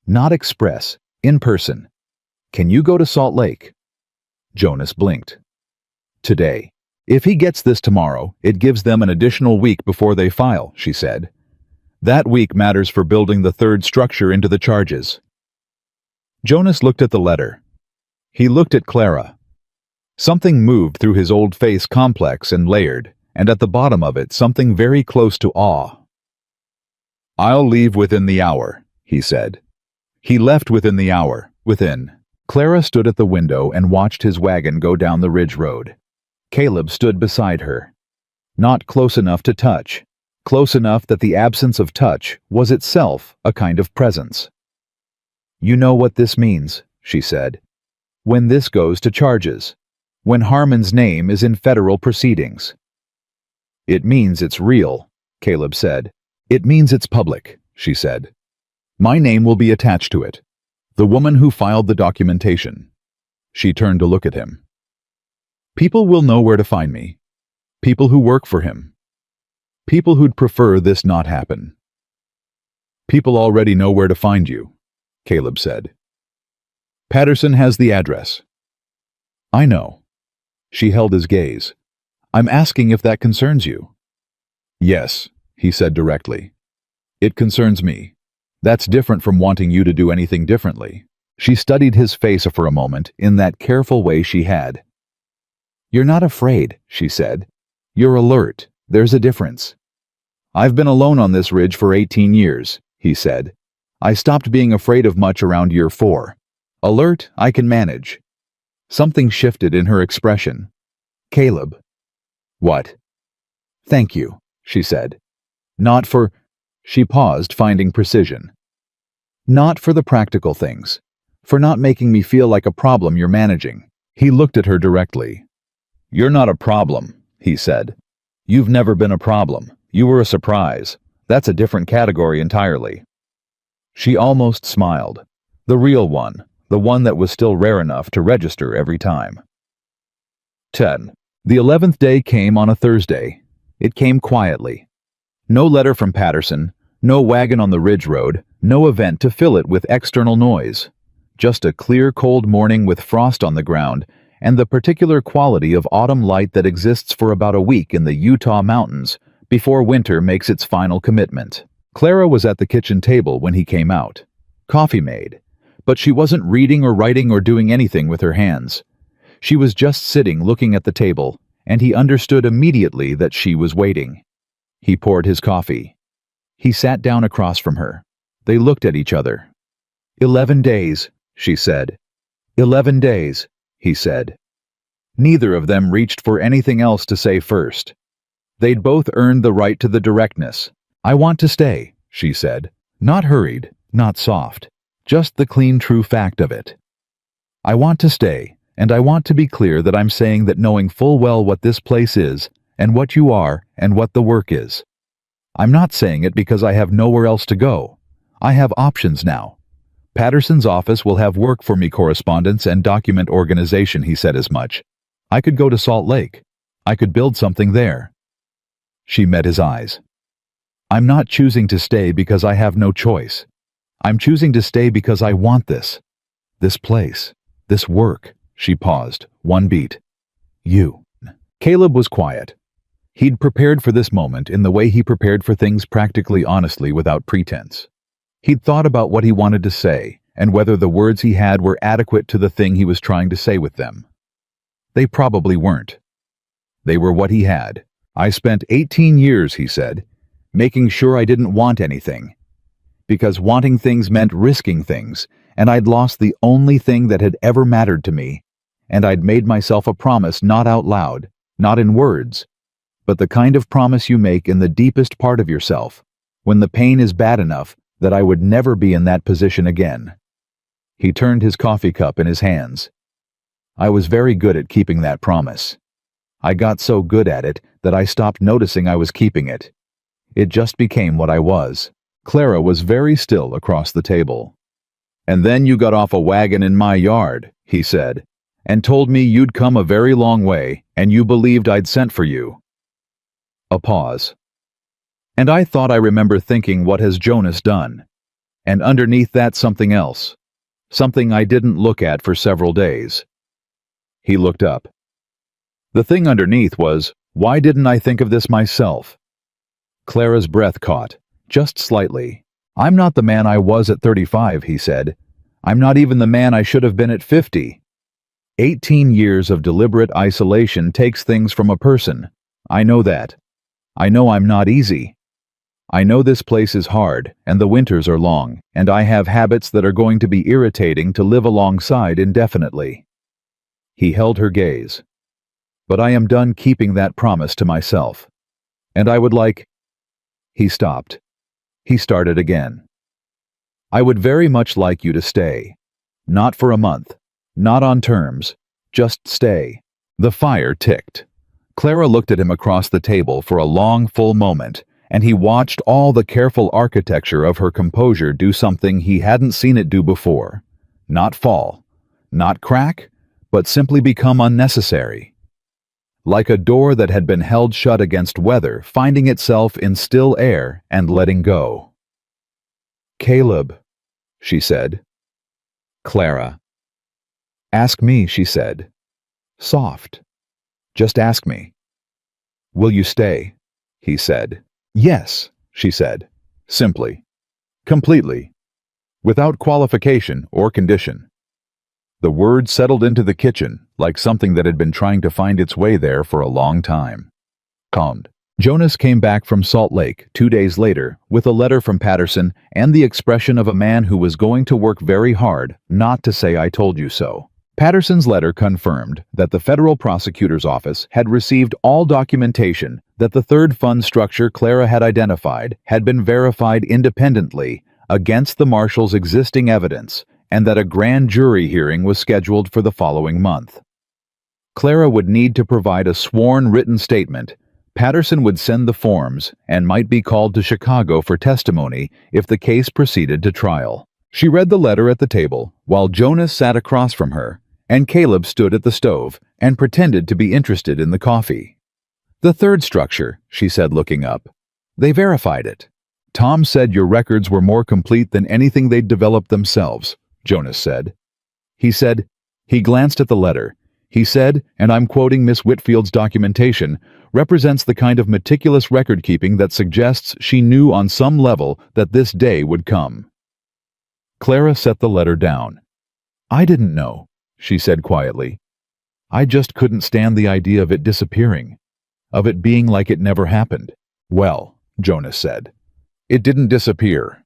Not express, in person. Can you go to Salt Lake? Jonas blinked. Today. If he gets this tomorrow, it gives them an additional week before they file, she said. That week matters for building the 3rd structure into the charges. Jonas looked at the letter. He looked at Clara. Something moved through his old face, complex and layered, and at the bottom of it something very close to awe. I'll leave within the hour, he said. He left within the hour, within. Clara stood at the window and watched his wagon go down the ridge road. Caleb stood beside her. Not close enough to touch, close enough that the absence of touch was itself a kind of presence. You know what this means, she said. When this goes to charges. When Harmon's name is in federal proceedings. It means it's real, Caleb said. It means it's public, she said. My name will be attached to it. The woman who filed the documentation. She turned to look at him. People will know where to find me. People who work for him. People who'd prefer this not happen. People already know where to find you, Caleb said. Patterson has the address. I know. She held his gaze. I'm asking if that concerns you. Yes, he said directly. It concerns me. That's different from wanting you to do anything differently. She studied his face for a moment in that careful way she had. You're not afraid, she said. You're alert. There's a difference. I've been alone on this ridge for 18 years, he said. I stopped being afraid of much around year 4. Alert, I can manage. Something shifted in her expression. Caleb. What? Thank you, she said. Not for... She paused, finding precision. Not for the practical things. For not making me feel like a problem you're managing. He looked at her directly. You're not a problem, he said. You've never been a problem. You were a surprise. That's a different category entirely. She almost smiled. The real one. The one that was still rare enough to register every time. 10. The 11th day came on a Thursday. It came quietly. No letter from Patterson, no wagon on the ridge road, no event to fill it with external noise. Just a clear, cold morning with frost on the ground and the particular quality of autumn light that exists for about a week in the Utah mountains before winter makes its final commitment. Clara was at the kitchen table when he came out. Coffee made. But she wasn't reading or writing or doing anything with her hands. She was just sitting looking at the table, and he understood immediately that she was waiting. He poured his coffee. He sat down across from her. They looked at each other. 11 days, she said. 11 days, he said. Neither of them reached for anything else to say first. They'd both earned the right to the directness. I want to stay, she said. Not hurried, not soft. Just the clean, true fact of it. I want to stay, and I want to be clear that I'm saying that knowing full well what this place is, and what you are, and what the work is. I'm not saying it because I have nowhere else to go. I have options now. Patterson's office will have work for me, correspondence and document organization, he said as much. I could go to Salt Lake. I could build something there. She met his eyes. I'm not choosing to stay because I have no choice. I'm choosing to stay because I want this. This place. This work. She paused, one beat. You. Caleb was quiet. He'd prepared for this moment in the way he prepared for things practically honestly without pretense. He'd thought about what he wanted to say and whether the words he had were adequate to the thing he was trying to say with them. They probably weren't. They were what he had. I spent 18 years, he said, making sure I didn't want anything. Because wanting things meant risking things, and I'd lost the only thing that had ever mattered to me, and I'd made myself a promise not out loud, not in words, but the kind of promise you make in the deepest part of yourself, when the pain is bad enough that I would never be in that position again. He turned his coffee cup in his hands. I was very good at keeping that promise. I got so good at it that I stopped noticing I was keeping it. It just became what I was. Clara was very still across the table. And then you got off a wagon in my yard, he said, and told me you'd come a very long way and you believed I'd sent for you. A pause. And I thought I remember thinking, what has Jonas done? And underneath that something else. Something I didn't look at for several days. He looked up. The thing underneath was, why didn't I think of this myself? Clara's breath caught, just slightly. I'm not the man I was at 35, he said. I'm not even the man I should have been at 50. 18 years of deliberate isolation takes things from a person. I know that. I know I'm not easy. I know this place is hard, and the winters are long, and I have habits that are going to be irritating to live alongside indefinitely. He held her gaze. But I am done keeping that promise to myself. And I would like... He stopped. He started again. I would very much like you to stay. Not for a month. Not on terms. Just stay. The fire ticked. Clara looked at him across the table for a long, full moment, and he watched all the careful architecture of her composure do something he hadn't seen it do before. Not fall. Not crack, but simply become unnecessary. Like a door that had been held shut against weather, finding itself in still air and letting go. Caleb, she said. Clara. Ask me, she said. Soft. Just ask me. Will you stay? He said. Yes, she said. Simply. Completely. Without qualification or condition. The word settled into the kitchen like something that had been trying to find its way there for a long time. Calmed. Jonas came back from Salt Lake 2 days later with a letter from Patterson and the expression of a man who was going to work very hard not to say I told you so. Patterson's letter confirmed that the federal prosecutor's office had received all documentation that the third fund structure Clara had identified had been verified independently against the marshal's existing evidence, and that a grand jury hearing was scheduled for the following month. Clara would need to provide a sworn written statement. Patterson would send the forms and might be called to Chicago for testimony if the case proceeded to trial. She read the letter at the table while Jonas sat across from her, and Caleb stood at the stove and pretended to be interested in the coffee. The third structure, she said, looking up. They verified it. Tom said your records were more complete than anything they'd developed themselves, Jonas said. He glanced at the letter. He said, and I'm quoting Miss Whitfield's documentation, represents the kind of meticulous record-keeping that suggests she knew on some level that this day would come. Clara set the letter down. I didn't know, she said quietly. I just couldn't stand the idea of it disappearing, of it being like it never happened. Well, Jonas said, it didn't disappear.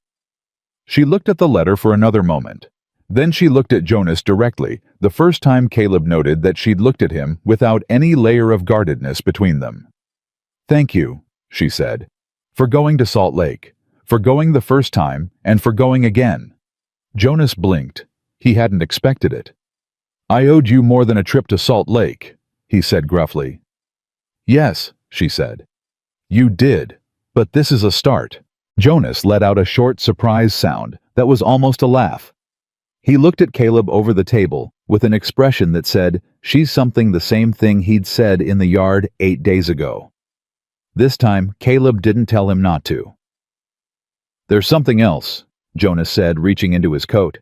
She looked at the letter for another moment. Then she looked at Jonas directly, the first time Caleb noted that she'd looked at him without any layer of guardedness between them. Thank you, she said, for going to Salt Lake, for going the first time, and for going again. Jonas blinked. He hadn't expected it. I owed you more than a trip to Salt Lake, he said gruffly. Yes, she said. You did, but this is a start. Jonas let out a short surprise sound that was almost a laugh. He looked at Caleb over the table with an expression that said, "She's something the same thing he'd said in the yard 8 days ago." This time, Caleb didn't tell him not to. "There's something else," Jonas said, reaching into his coat.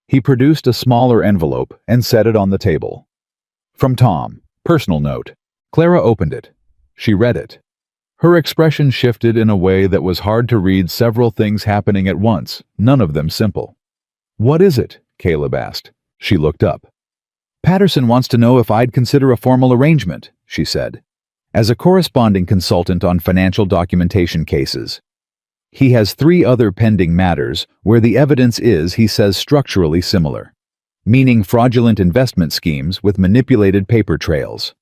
He produced a smaller envelope and set it on the table. "From Tom. Personal note." Clara opened it. She read it. Her expression shifted in a way that was hard to read, several things happening at once, none of them simple. "What is it?" Caleb asked. She looked up. "Patterson wants to know if I'd consider a formal arrangement," she said. "As a corresponding consultant on financial documentation cases. He has 3 other pending matters where the evidence is, he says, structurally similar, meaning fraudulent investment schemes with manipulated paper trails."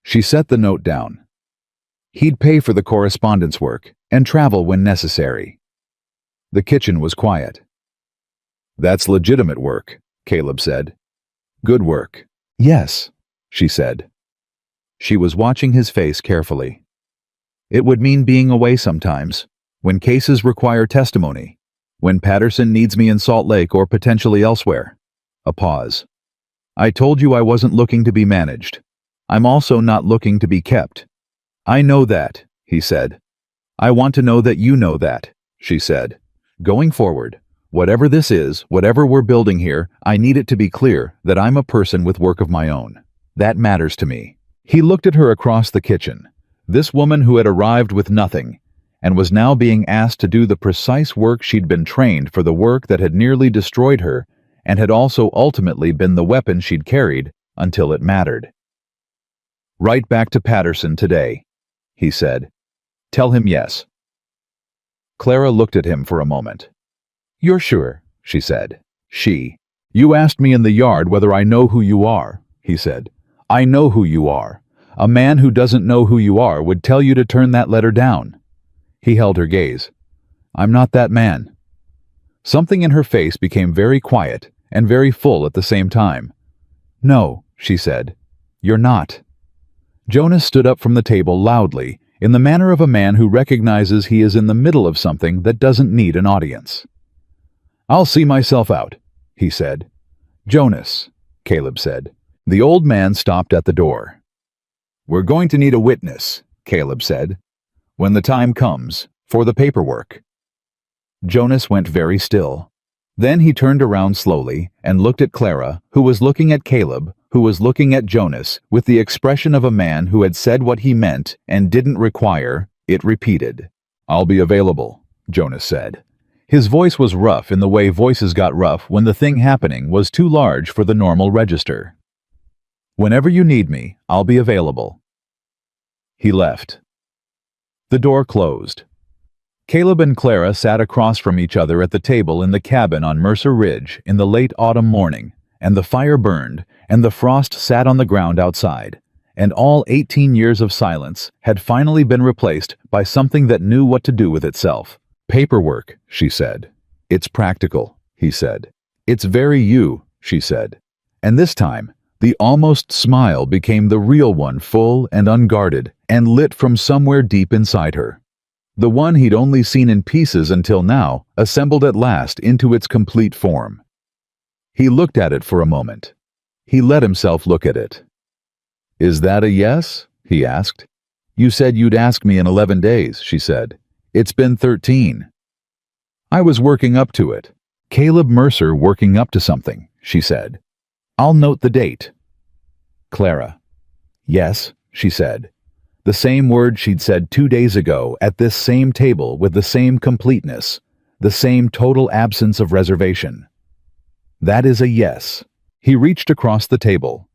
She set the note down. He'd pay for the correspondence work and travel when necessary. The kitchen was quiet. "That's legitimate work," Caleb said. "Good work." "Yes," she said. She was watching his face carefully. "It would mean being away sometimes, when cases require testimony, when Patterson needs me in Salt Lake or potentially elsewhere." A pause. "I told you I wasn't looking to be managed. I'm also not looking to be kept." "I know that," he said. "I want to know that you know that," she said. "Going forward, whatever this is, whatever we're building here, I need it to be clear that I'm a person with work of my own. That matters to me." He looked at her across the kitchen, this woman who had arrived with nothing, and was now being asked to do the precise work she'd been trained for, the work that had nearly destroyed her, and had also ultimately been the weapon she'd carried until it mattered. "Right back to Patterson today," he said. "Tell him yes." Clara looked at him for a moment. "You're sure?" she said. "You asked me in the yard whether I know who you are," he said. "I know who you are. A man who doesn't know who you are would tell you to turn that letter down." He held her gaze. "I'm not that man." Something in her face became very quiet and very full at the same time. "No," she said. "You're not." Jonas stood up from the table loudly, in the manner of a man who recognizes he is in the middle of something that doesn't need an audience. "I'll see myself out," he said. "Jonas," Caleb said. The old man stopped at the door. "We're going to need a witness," Caleb said, "when the time comes, for the paperwork." Jonas went very still. Then he turned around slowly and looked at Clara, who was looking at Caleb, who was looking at Jonas, with the expression of a man who had said what he meant and didn't require it repeated. "I'll be available," Jonas said. His voice was rough in the way voices got rough when the thing happening was too large for the normal register. "Whenever you need me, I'll be available." He left. The door closed. Caleb and Clara sat across from each other at the table in the cabin on Mercer Ridge in the late autumn morning, and the fire burned, and the frost sat on the ground outside, and all 18 years of silence had finally been replaced by something that knew what to do with itself. "Paperwork," she said. "It's practical," he said. "It's very you," she said. And this time, the almost smile became the real one, full and unguarded, and lit from somewhere deep inside her. The one he'd only seen in pieces until now, assembled at last into its complete form. He looked at it for a moment. He let himself look at it. "Is that a yes?" he asked. "You said you'd ask me in 11 days, she said. "It's been 13. "I was working up to it." "Caleb Mercer working up to something," she said. "I'll note the date." Clara. "Yes," she said. The same word she'd said 2 days ago at this same table, with the same completeness, the same total absence of reservation. "That is a yes." He reached across the table.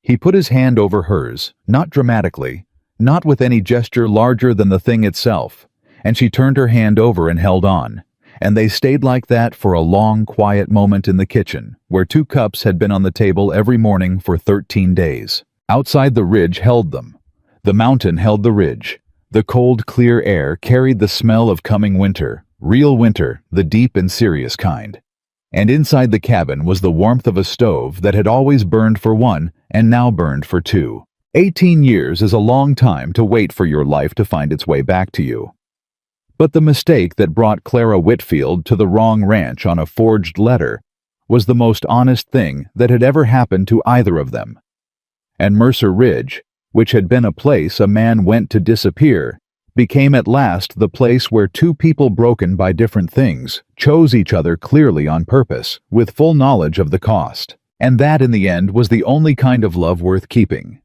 He put his hand over hers, not dramatically, not with any gesture larger than the thing itself, and she turned her hand over and held on, and they stayed like that for a long, quiet moment in the kitchen, where 2 cups had been on the table every morning for 13 days. Outside, the ridge held them. The mountain held the ridge. The cold, clear air carried the smell of coming winter, real winter, the deep and serious kind. And inside the cabin was the warmth of a stove that had always burned for one and now burned for 2. 18 years is a long time to wait for your life to find its way back to you. But the mistake that brought Clara Whitfield to the wrong ranch on a forged letter was the most honest thing that had ever happened to either of them. And Mercer Ridge, which had been a place a man went to disappear, became at last the place where two people broken by different things chose each other clearly on purpose, with full knowledge of the cost. And that in the end was the only kind of love worth keeping.